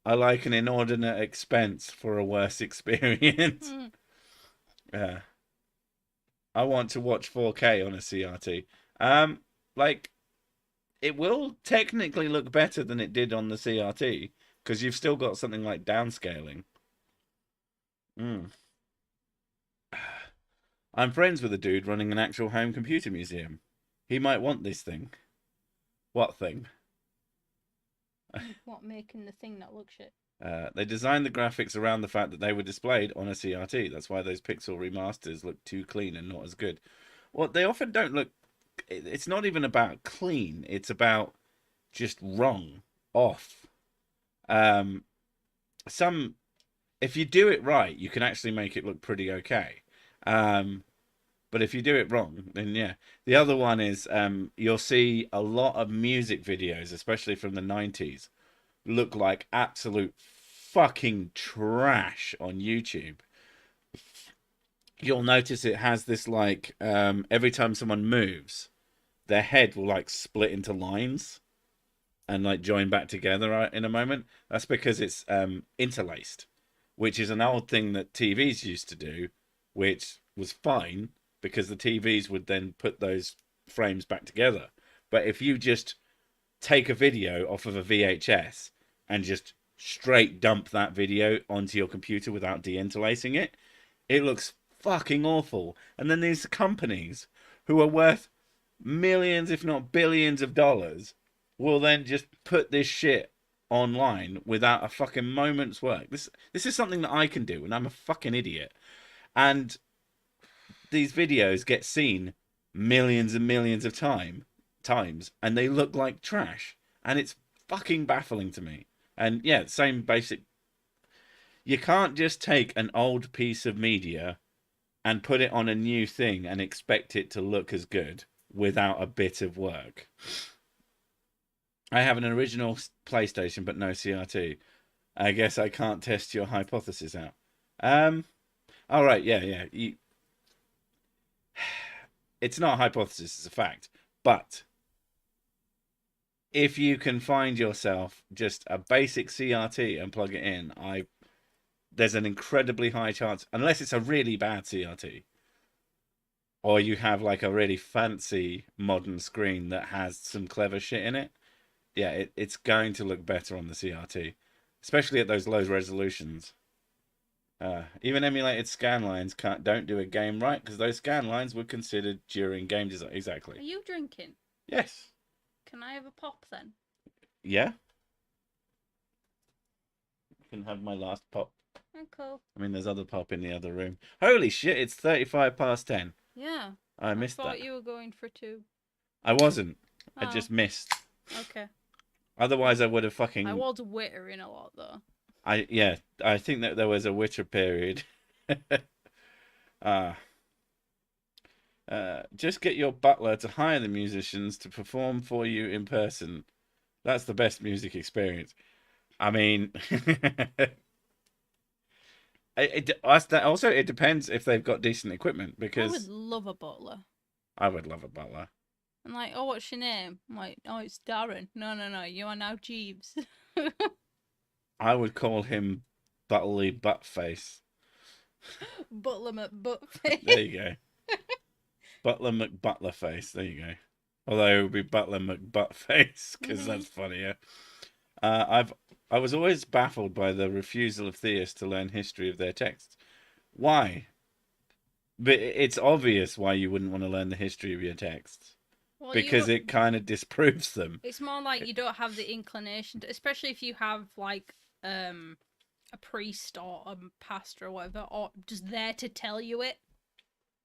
I like an inordinate expense for a worse experience. I want to watch 4K on a CRT. Like it will technically look better than it did on the CRT because you've still got something like downscaling. I'm friends with a dude running an actual home computer museum. He might want this thing. What thing? What, making the thing that looks shit? They designed the graphics around the fact that they were displayed on a CRT. That's why those pixel remasters look too clean and not as good. Well, they often don't look. It's not even about clean. It's about just wrong, off. If you do it right, you can actually make it look pretty okay. But if you do it wrong, then yeah. The other one is you'll see a lot of music videos, especially from the 90s, look like absolute fucking trash on YouTube. You'll notice it has this like every time someone moves, their head will like split into lines and like join back together in a moment. That's because it's interlaced, which is an old thing that TVs used to do, which was fine because the TVs would then put those frames back together. But if you just take a video off of a VHS and just straight dump that video onto your computer without deinterlacing it, it looks fucking awful. And then these companies who are worth millions, if not billions of dollars, will then just put this shit online without a fucking moment's work. This is something that I can do, and I'm a fucking idiot. And these videos get seen millions and millions of times, and they look like trash, and it's fucking baffling to me. And yeah, same basic. You can't just take an old piece of media and put it on a new thing and expect it to look as good without a bit of work. I have an original PlayStation, but no CRT. I guess I can't test your hypothesis out. All right, yeah. It's not a hypothesis; it's a fact. But if you can find yourself just a basic CRT and plug it in, there's an incredibly high chance, unless it's a really bad CRT, or you have like a really fancy modern screen that has some clever shit in it. Yeah, it's going to look better on the CRT. especially at those low resolutions. Even emulated scan lines don't do a game right because those scan lines were considered during game design. Are Exactly. you drinking? Yes. Can I have a pop then? Yeah. You can have my last pop. Oh, cool. I mean, there's other pop in the other room. Holy shit! It's 35 past 10. Yeah. I missed thought that. you were going for 2. I wasn't. I Oh. just missed. Okay. Otherwise, I would have fucking. I was wittering a lot though. I think that there was a Witcher period. Just get your butler to hire the musicians to perform for you in person. That's the best music experience. I mean, it depends if they've got decent equipment I would because love a butler. I would love a butler. I'm like, oh, what's your name? I'm like, oh, it's Darren. No, you are now Jeeves. I would call him Butterly Buttface. Butler McButtface. There you go. Butler McButlerface. There you go. Although it would be Butler McButtface because that's funnier. I was always baffled by the refusal of theists to learn history of their texts. Why? But it's obvious why you wouldn't want to learn the history of your texts. Well, Because it kind of disproves them. It's more like you don't have the inclination to, especially if you have like a priest or a pastor or whatever, or just there to tell you it.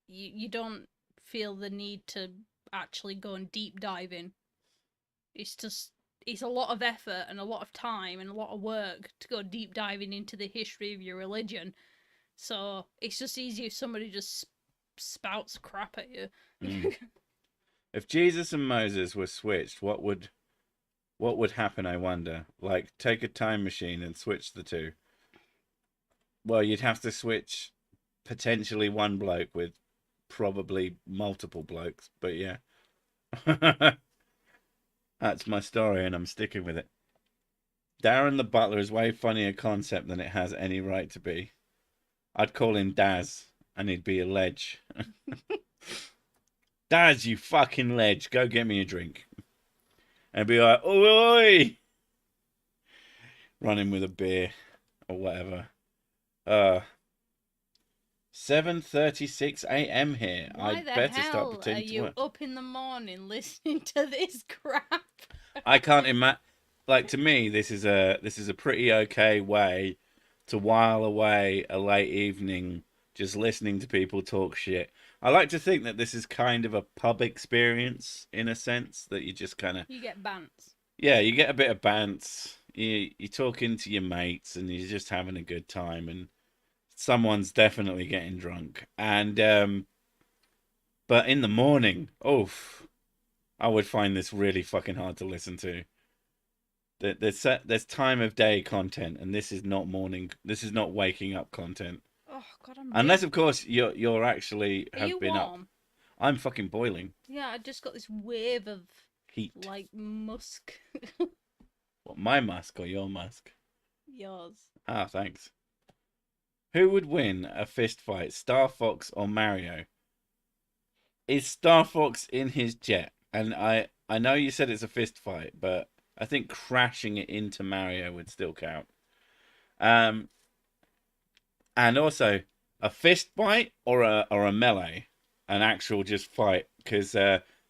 You don't feel the need to actually go and deep dive in. It's a lot of effort and a lot of time and a lot of work to go deep diving into the history of your religion. So it's just easier if somebody just spouts crap at you. If Jesus and Moses were switched, what would happen, I wonder? Like, take a time machine and switch the two. Well, you'd have to switch potentially one bloke with probably multiple blokes, but yeah. That's my story and I'm sticking with it. Darren the Butler is way funnier concept than it has any right to be. I'd call him Daz and he'd be a ledge. Daz, you fucking ledge, go get me a drink. And be like, oi! Running with a beer or whatever. 7:36 a.m. here. Why I'd the better hell start are pretending to you work. up in the morning listening to this crap? I can't imagine. Like, to me, this is a pretty okay way to while away a late evening, just listening to people talk shit. I like to think that this is kind of a pub experience in a sense that you just kind of You get bants. yeah, you get a bit of bants. You're talking to your mates and you're just having a good time, and someone's definitely getting drunk. And but in the morning, oof, I would find this really fucking hard to listen to. There's time of day content, and this is not morning. This is not waking up content. Oh God, I'm Unless, of course, you're actually Are have you been warm? up. I'm fucking boiling. Yeah, I just got this wave of Heat. like musk. What, my musk or your musk? Yours. Ah, thanks. Who would win a fist fight, Star Fox or Mario? Is Star Fox in his jet? And I know you said it's a fist fight, but I think crashing it into Mario would still count. And also a fist fight or a melee, an actual just fight, because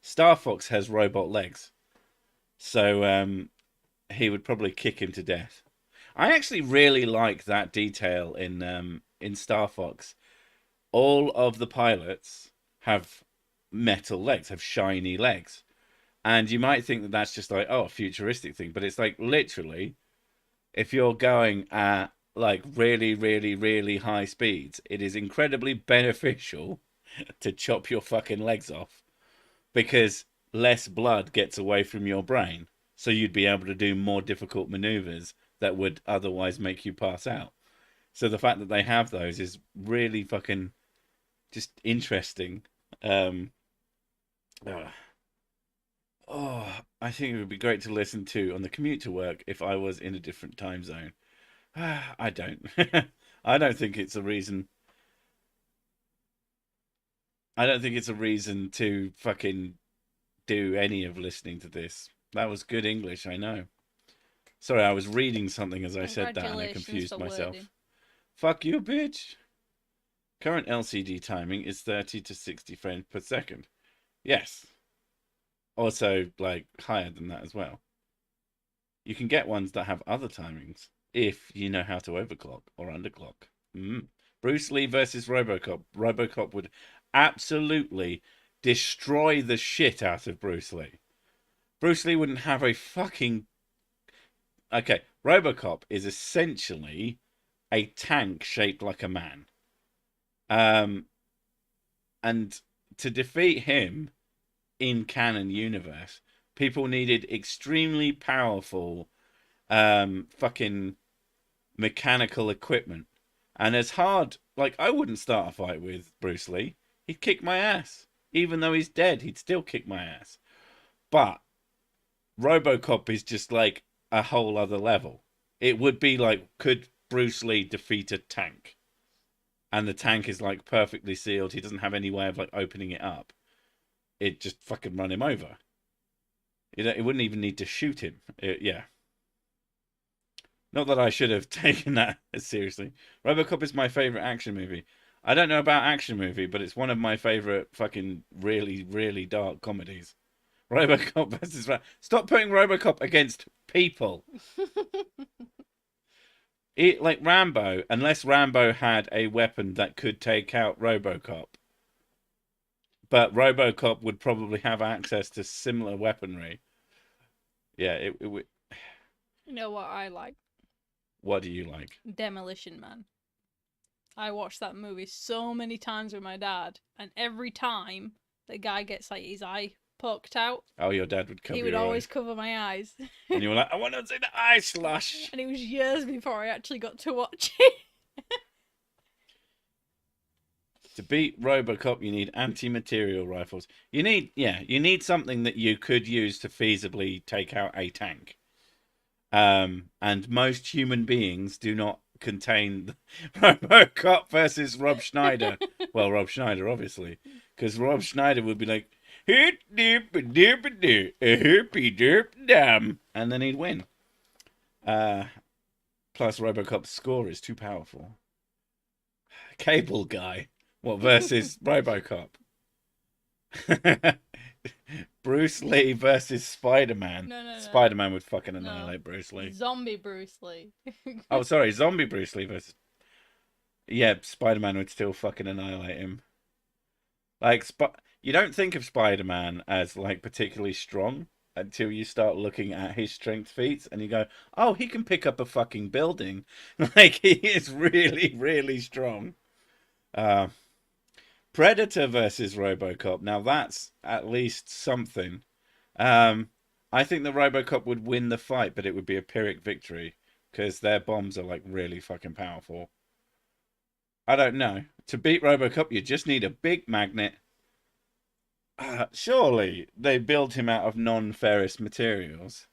Star Fox has robot legs, so he would probably kick him to death. I actually really like that detail in Star Fox. All of the pilots have metal legs, have shiny legs. And you might think that that's just like, oh, a futuristic thing. But it's like literally, if you're going at like really, really, really high speeds, it is incredibly beneficial to chop your fucking legs off because less blood gets away from your brain. So you'd be able to do more difficult maneuvers that would otherwise make you pass out. So the fact that they have those is really fucking just interesting. I think it would be great to listen to on the commute to work if I was in a different time zone. I don't. I don't think it's a reason. I don't think it's a reason to fucking do any of listening to this. That was good English, I know. Sorry, I was reading something as I said that and I Congratulations confused for myself. wording. Fuck you, bitch. Current LCD timing is 30 to 60 frames per second. Yes. Also, like, higher than that as well. You can get ones that have other timings if you know how to overclock or underclock. Bruce Lee versus Robocop. Robocop would absolutely destroy the shit out of Bruce Lee. Bruce Lee wouldn't have a fucking... Okay, Robocop is essentially a tank shaped like a man. And to defeat him in canon universe, people needed extremely powerful fucking mechanical equipment. And as hard, like, I wouldn't start a fight with Bruce Lee. He'd kick my ass. Even though he's dead, he'd still kick my ass. But Robocop is just like a whole other level. It would be like, could Bruce Lee defeat a tank? And the tank is like perfectly sealed. He doesn't have any way of like opening it up. It just fucking run him over. It wouldn't even need to shoot him. Yeah. Not that I should have taken that as seriously. Robocop is my favorite action movie. I don't know about action movie, but it's one of my favorite fucking really, really dark comedies. Robocop versus... Stop putting Robocop against people. Like Rambo, unless Rambo had a weapon that could take out Robocop. But Robocop would probably have access to similar weaponry. Yeah, it would... You know what I like? What do you like? Demolition Man. I watched that movie so many times with my dad, and every time the guy gets like his eye poked out, Oh, your dad would cover he would your always eyes. cover my eyes. And you were like, I want to see the eye slash. And it was years before I actually got to watch it. To beat Robocop, you need anti-material rifles. You need something that you could use to feasibly take out a tank. And most human beings do not contain Robocop versus Rob Schneider. Well, Rob Schneider, obviously, because Rob Schneider would be like, and then he'd win. Plus, Robocop's score is too powerful. Cable Guy, what versus Robocop? Bruce Lee versus Spider-Man. No. Spider-Man would fucking No. annihilate Bruce Lee. Zombie Bruce Lee. Oh, sorry, zombie Bruce Lee versus... Yeah, Spider-Man would still fucking annihilate him. Like, you don't think of Spider-Man as, like, particularly strong until you start looking at his strength feats and you go, oh, he can pick up a fucking building. Like, he is really, really strong. Predator versus Robocop. Now, that's at least something. I think the Robocop would win the fight, but it would be a Pyrrhic victory because their bombs are, like, really fucking powerful. I don't know. To beat Robocop, you just need a big magnet. Surely they build him out of non-ferrous materials.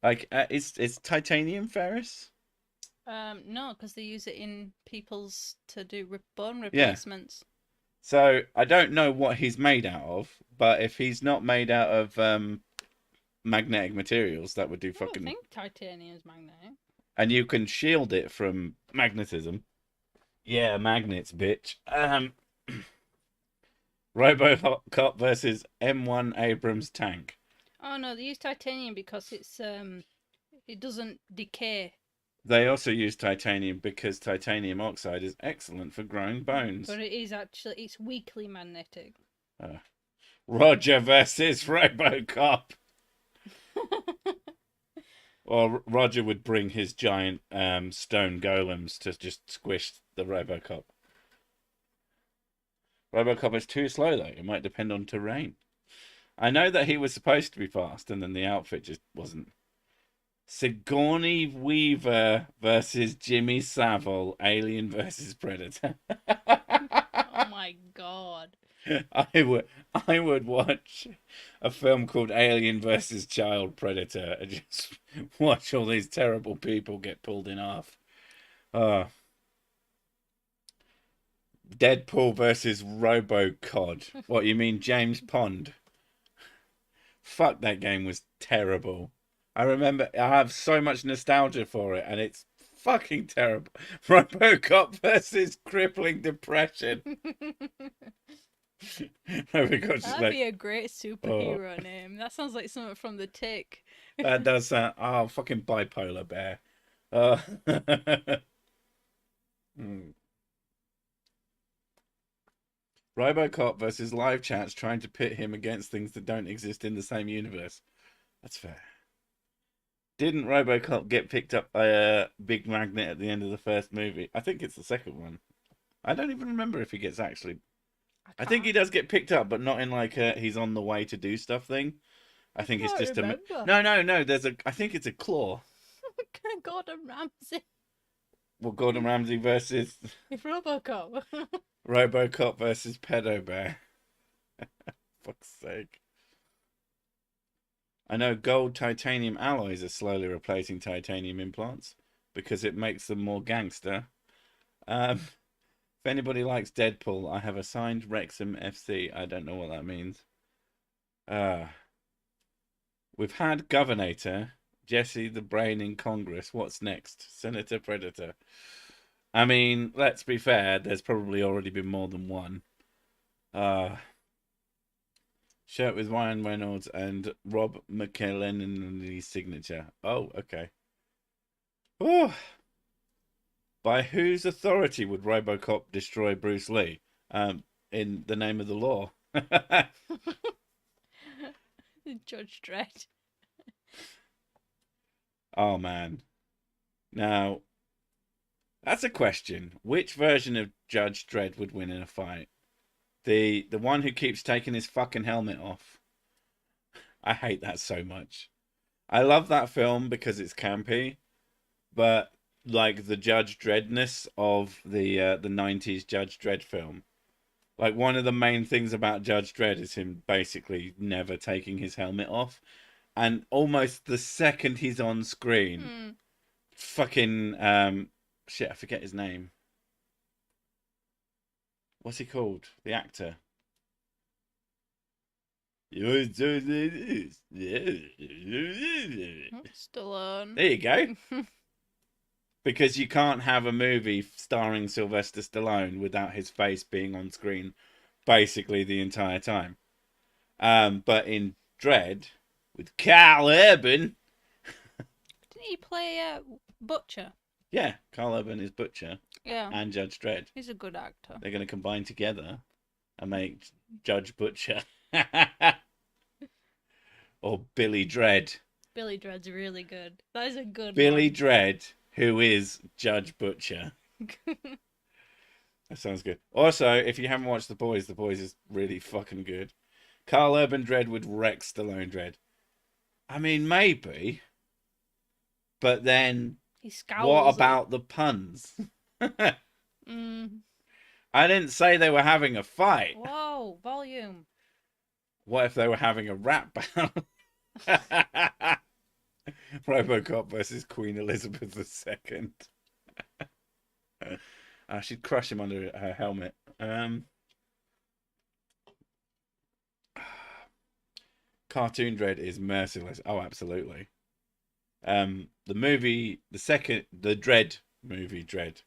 Like, is titanium ferrous? No, because they use it in people's to do bone replacements. So I don't know what he's made out of, but if he's not made out of magnetic materials, that would do fucking... I think titanium's magnetic. And you can shield it from magnetism. Yeah, magnets, bitch. Robocop versus M1 Abrams tank. Oh no, they use titanium because it's it doesn't decay. They also use titanium because titanium oxide is excellent for growing bones. But it is actually, it's weakly magnetic. Roger versus Robocop. Well, Roger would bring his giant stone golems to just squish the Robocop. Robocop is too slow, though. It might depend on terrain. I know that he was supposed to be fast, and then the outfit just wasn't. Sigourney Weaver versus Jimmy Savile, Alien versus Predator. Oh my god. I would watch a film called Alien versus Child Predator and just watch all these terrible people get pulled in half. Deadpool versus Robocod. What, you mean James Pond? Fuck, that game was terrible. I remember I have so much nostalgia for it, and it's fucking terrible. Robocop versus crippling depression. Robocop's just That'd like, be a great oh, superhero name. That sounds like something from the Tick. that does sound. Oh, fucking bipolar bear. Uh, hmm. Robocop versus live chats trying to pit him against things that don't exist in the same universe. That's fair. Didn't Robocop get picked up by a big magnet at the end of the first movie? I think it's the second one. I don't even remember if he gets actually. I think he does get picked up, but not in like a he's on the way to do stuff thing. I think it's can't just a. remember. No. There's a. I think it's a claw. Gordon Ramsay. Well, Gordon Ramsay versus Robocop. Robocop versus Pedo Bear. Fuck's sake. I know gold titanium alloys are slowly replacing titanium implants because it makes them more gangster. If anybody likes Deadpool, I have assigned Wrexham FC. I don't know what that means. We've had Governator, Jesse the Brain in Congress. What's next? Senator Predator. I mean, let's be fair, there's probably already been more than one. Shirt with Ryan Reynolds and Rob McElhenney's signature. Oh, okay. Oh. By whose authority would Robocop destroy Bruce Lee? In the name of the law. Judge Dredd. Oh, man. Now, that's a question. Which version of Judge Dredd would win in a fight? The one who keeps taking his fucking helmet off. I hate that so much. I love that film because it's campy, but like the Judge Dreddness of the 90s Judge Dredd film. Like one of the main things about Judge Dredd is him basically never taking his helmet off, and almost the second he's on screen, fucking shit, I forget his name. What's he called? The actor. Stallone. There you go. Because you can't have a movie starring Sylvester Stallone without his face being on screen basically the entire time. But in Dredd, with Carl Urban. Didn't he play Butcher? Yeah, Carl Urban is Butcher. Yeah. And Judge Dredd. He's a good actor. They're going to combine together and make Judge Butcher. Or Billy Dredd. Billy Dredd's really good. That is a good Billy one. Dredd, who is Judge Butcher. That sounds good. Also, if you haven't watched The Boys is really fucking good. Carl Urban Dredd would wreck Stallone Dredd. I mean, maybe. But then, what about the puns? I didn't say they were having a fight. Whoa, volume. What if they were having a rap battle? Robocop versus Queen Elizabeth II. She'd crush him under her helmet. Cartoon Dredd is merciless. Oh, absolutely. The Dredd movie, Dredd,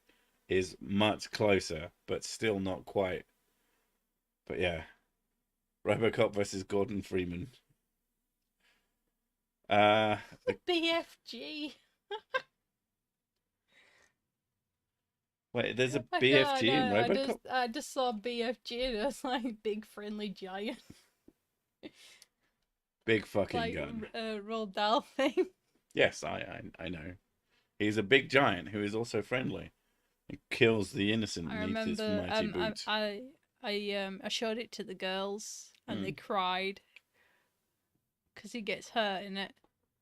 is much closer, but still not quite. But yeah. Robocop versus Gordon Freeman. BFG. Wait, there's a BFG in Robocop? I just saw BFG and it's like big friendly giant. Big fucking like, gun. Roald Dahl thing. Yes, I know. He's a big giant who is also friendly. He kills the innocent beneath his mighty boots. I showed it to the girls and they cried because he gets hurt in it.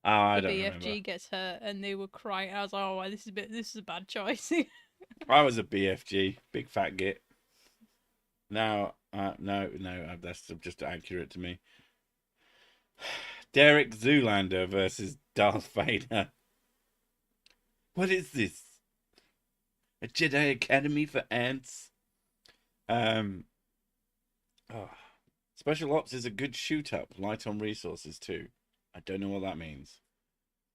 Oh, I the don't BFG remember. Gets hurt and they were crying. I was like, oh, this is a bad choice. I was a BFG, big fat git. No, that's just accurate to me. Derek Zoolander versus Darth Vader. What is this? A Jedi Academy for ants? Special Ops is a good shoot-up, light on resources too. I don't know what that means.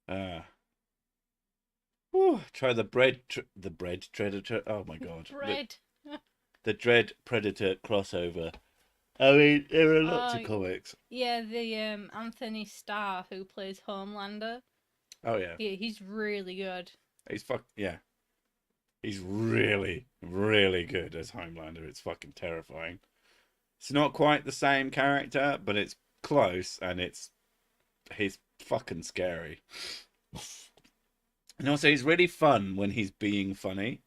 Uh, try the the bread predator. Oh my god, Bread. the dread predator crossover. I mean, there are lots of Oh, comics. yeah, the Anthony Starr who plays Homelander. Oh yeah, Yeah, he's really good. yeah. He's really, really good as Homelander. It's fucking terrifying. It's not quite the same character, but it's close, and he's fucking scary. And also, he's really fun when he's being funny.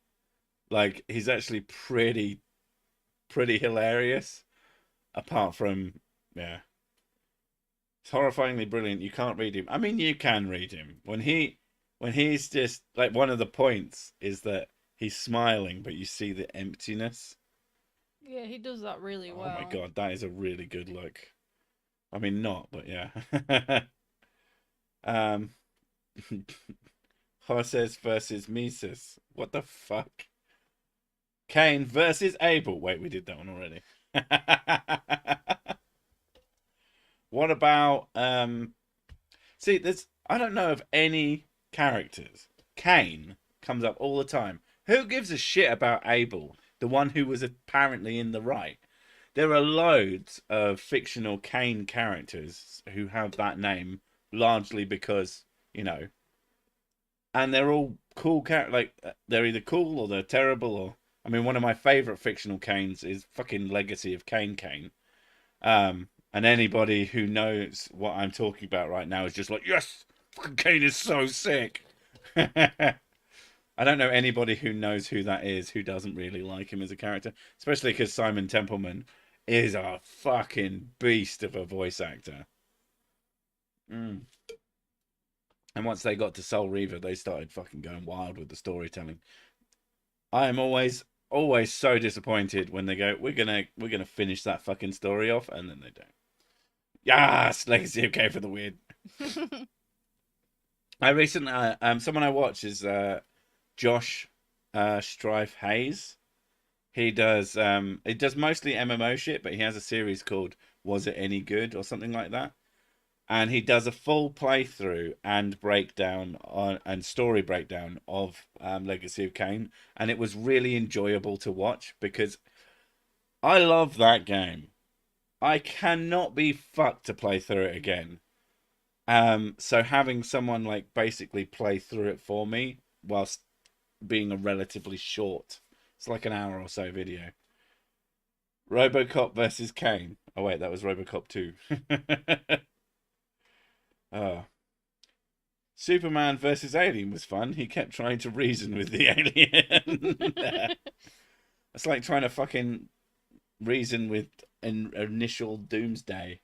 Like he's actually pretty hilarious. Apart from, yeah, it's horrifyingly brilliant. You can't read him. I mean, you can read him when he's just like, one of the points is that he's smiling, but you see the emptiness. Yeah, he does that really well. Oh my god, that is a really good look. I mean, not, but yeah. um, Horses versus Mises. What the fuck? Cain versus Abel. Wait, we did that one already. What about see, I don't know of any characters. Cain comes up all the time. Who gives a shit about Abel, the one who was apparently in the right? There are loads of fictional Cain characters who have that name, largely because, you know, and they're all cool like they're either cool or they're terrible. Or I mean, one of my favorite fictional Cains is fucking Legacy of Cain. And anybody who knows what I'm talking about right now is just like, yes, fucking Cain is so sick. I don't know anybody who knows who that is who doesn't really like him as a character, especially because Simon Templeman is a fucking beast of a voice actor. Mm. And once they got to Soul Reaver, they started fucking going wild with the storytelling. I am always so disappointed when they go, we're gonna finish that fucking story off, and then they don't. Yes, Legacy of K for the weird. I recently, someone I watch is Josh Strife Hayes. He does mostly MMO shit, but he has a series called Was It Any Good or something like that. And he does a full playthrough and breakdown and story breakdown of Legacy of Kain, and it was really enjoyable to watch because I love that game. I cannot be fucked to play through it again. So having someone like basically play through it for me whilst being a relatively short, it's like an hour or so video. Robocop versus Kane. Oh wait, that was Robocop 2. Oh. Superman versus Alien was fun. He kept trying to reason with the alien. It's like trying to fucking reason with an initial doomsday.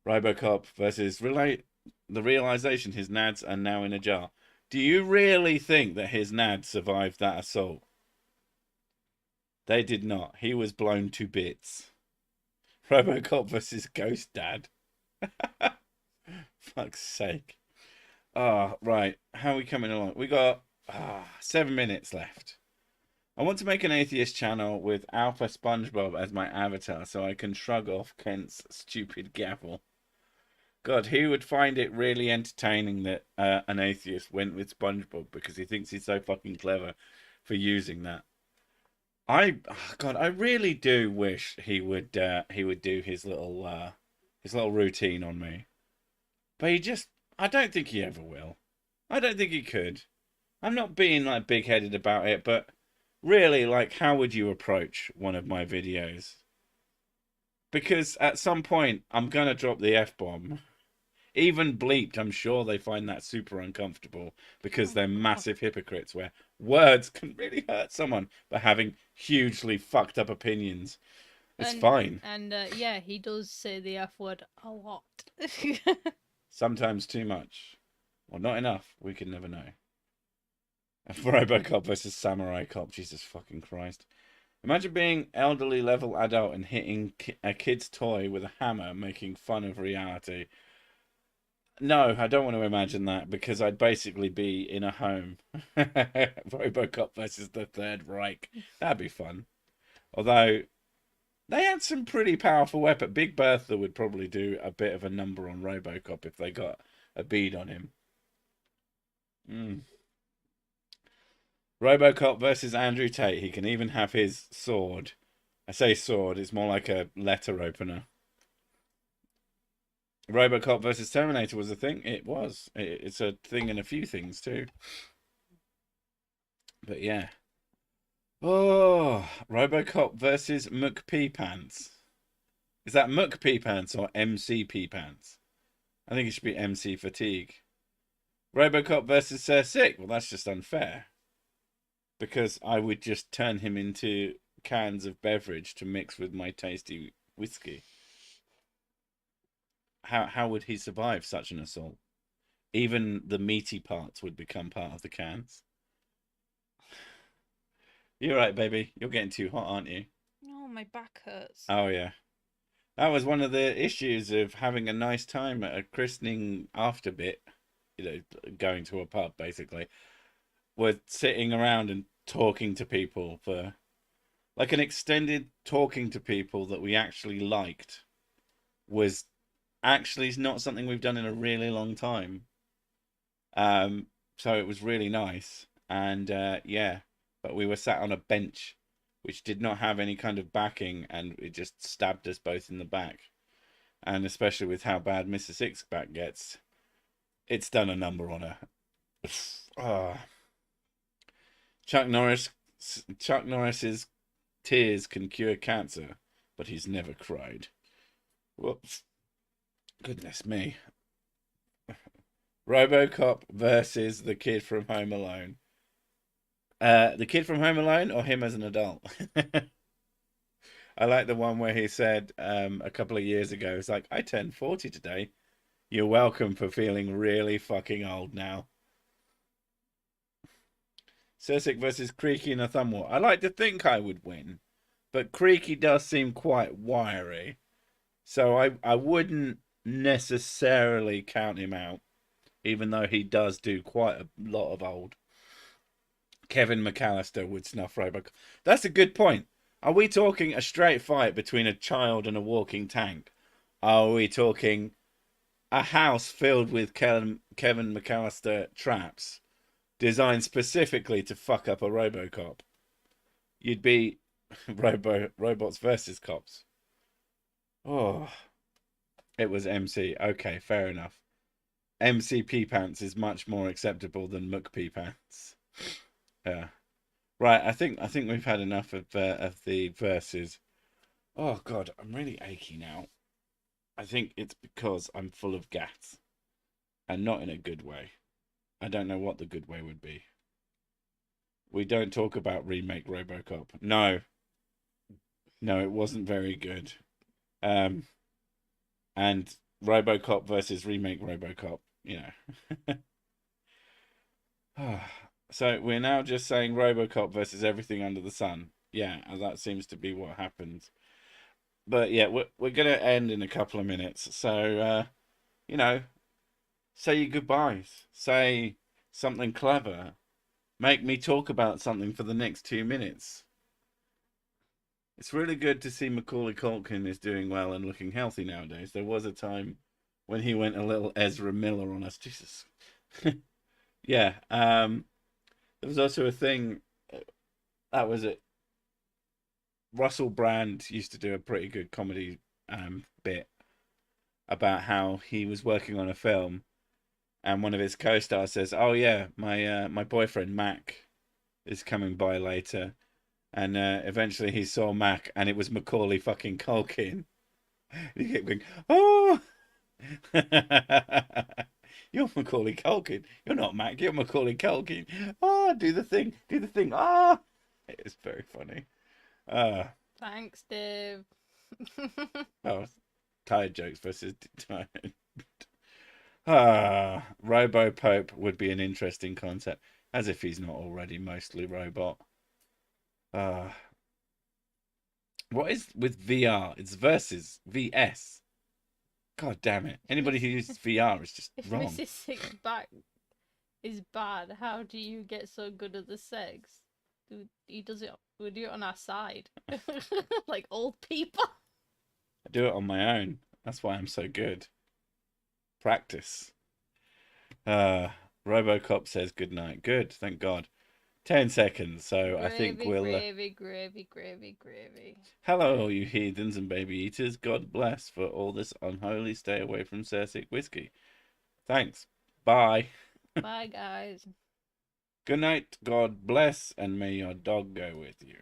Robocop versus the realization his nads are now in a jar. Do you really think that his nads survived that assault? They did not. He was blown to bits. Robocop versus Ghost Dad. Fuck's sake. Ah, right. How are we coming along? We got 7 minutes left. I want to make an atheist channel with Alpha SpongeBob as my avatar so I can shrug off Kent's stupid gavel. God, he would find it really entertaining that an atheist went with SpongeBob because he thinks he's so fucking clever for using that. God, I really do wish he would do his little routine on me, but I don't think he ever will. I don't think he could. I'm not being like big-headed about it, but really, like, how would you approach one of my videos? Because at some point, I'm gonna drop the F-bomb. Even bleeped, I'm sure they find that super uncomfortable because they're massive hypocrites where words can really hurt someone by having hugely fucked up opinions. It's fine. And yeah, he does say the F word a lot. Sometimes too much. Or not enough. We can never know. Robocop versus Samurai Cop. Jesus fucking Christ. Imagine being elderly level adult and hitting a kid's toy with a hammer, making fun of reality. No, I don't want to imagine that because I'd basically be in a home. Robocop versus the Third Reich. That'd be fun. Although They had some pretty powerful weapon. Big Bertha would probably do a bit of a number on Robocop if they got a bead on him. Robocop versus Andrew Tate. He can even have his sword. I say sword, it's more like a letter opener. Robocop versus Terminator was a thing. It was. It's a thing in a few things too. But yeah. Oh, Robocop versus McP Pants. Is that McP Pants or MCP Pants? I think it should be MC Fatigue. Robocop versus Sir Sick. Well, that's just unfair. Because I would just turn him into cans of beverage to mix with my tasty whiskey. How would he survive such an assault? Even the meaty parts would become part of the cans. You're right, baby. You're getting too hot, aren't you? Oh, my back hurts. Oh, yeah. That was one of the issues of having a nice time at a christening after bit, going to a pub, basically, was sitting around and talking to people for, like, an extended talking to people that we actually liked was actually not something we've done in a really long time. So it was really nice. And, yeah, but we were sat on a bench which did not have any kind of backing, and it just stabbed us both in the back. And especially with how bad Mr. Six's back gets, it's done a number on her. Chuck Norris's tears can cure cancer, but he's never cried. Whoops. Goodness me. Robocop versus the kid from Home Alone. The kid from Home Alone or him as an adult? I like the one where he said a couple of years ago, it's like, I turned 40 today. You're welcome for feeling really fucking old now. Sirsik versus Creaky and a Thumbwart. I like to think I would win, but Creaky does seem quite wiry. So I wouldn't necessarily count him out, even though he does do quite a lot of old. Kevin McAllister would snuff Robocop. That's a good point. Are we talking a straight fight between a child and a walking tank? Are we talking a house filled with Kevin McAllister traps designed specifically to fuck up a Robocop? You'd be robots versus cops. Oh, it was MC. Okay, fair enough. MCP Pants is much more acceptable than McP Pants. Yeah. Right, I think we've had enough of the verses. Oh God, I'm really achy now. I think it's because I'm full of gas, and not in a good way. I don't know what the good way would be. We don't talk about remake Robocop. No, it wasn't very good. And Robocop versus remake Robocop. So we're now just saying Robocop versus everything under the sun. Yeah, that seems to be what happens. But yeah, we're gonna end in a couple of minutes. So say your goodbyes. Say something clever. Make me talk about something for the next 2 minutes. It's really good to see Macaulay Culkin is doing well and looking healthy nowadays. There was a time when he went a little Ezra Miller on us. Jesus. Yeah. There was also a thing that was it. Russell Brand used to do a pretty good comedy bit about how he was working on a film, and one of his co-stars says, "Oh yeah, my boyfriend Mac is coming by later," and eventually he saw Mac, and it was Macaulay fucking Culkin. He kept going, "Oh." You're Macaulay Culkin. You're not Mac. You're Macaulay Culkin. Oh, do the thing. Do the thing. Ah. It is very funny. Thanks, Dave. Oh, tired jokes versus tired. Robo Pope would be an interesting concept, as if he's not already mostly robot. What is with VR? It's versus VS. God damn it! Anybody who uses VR is just If wrong. Mrs. Six's back is bad, how do you get so good at the sex? he does it. We do it on our side, like old people. I do it on my own. That's why I'm so good. Practice. Robocop says good night. Good, thank God. 10 seconds, so I think we'll... Gravy. Hello, all you heathens and baby eaters. God bless for all this unholy stay away from Cersic whiskey. Thanks. Bye. Bye, guys. Good night, God bless, and may your dog go with you.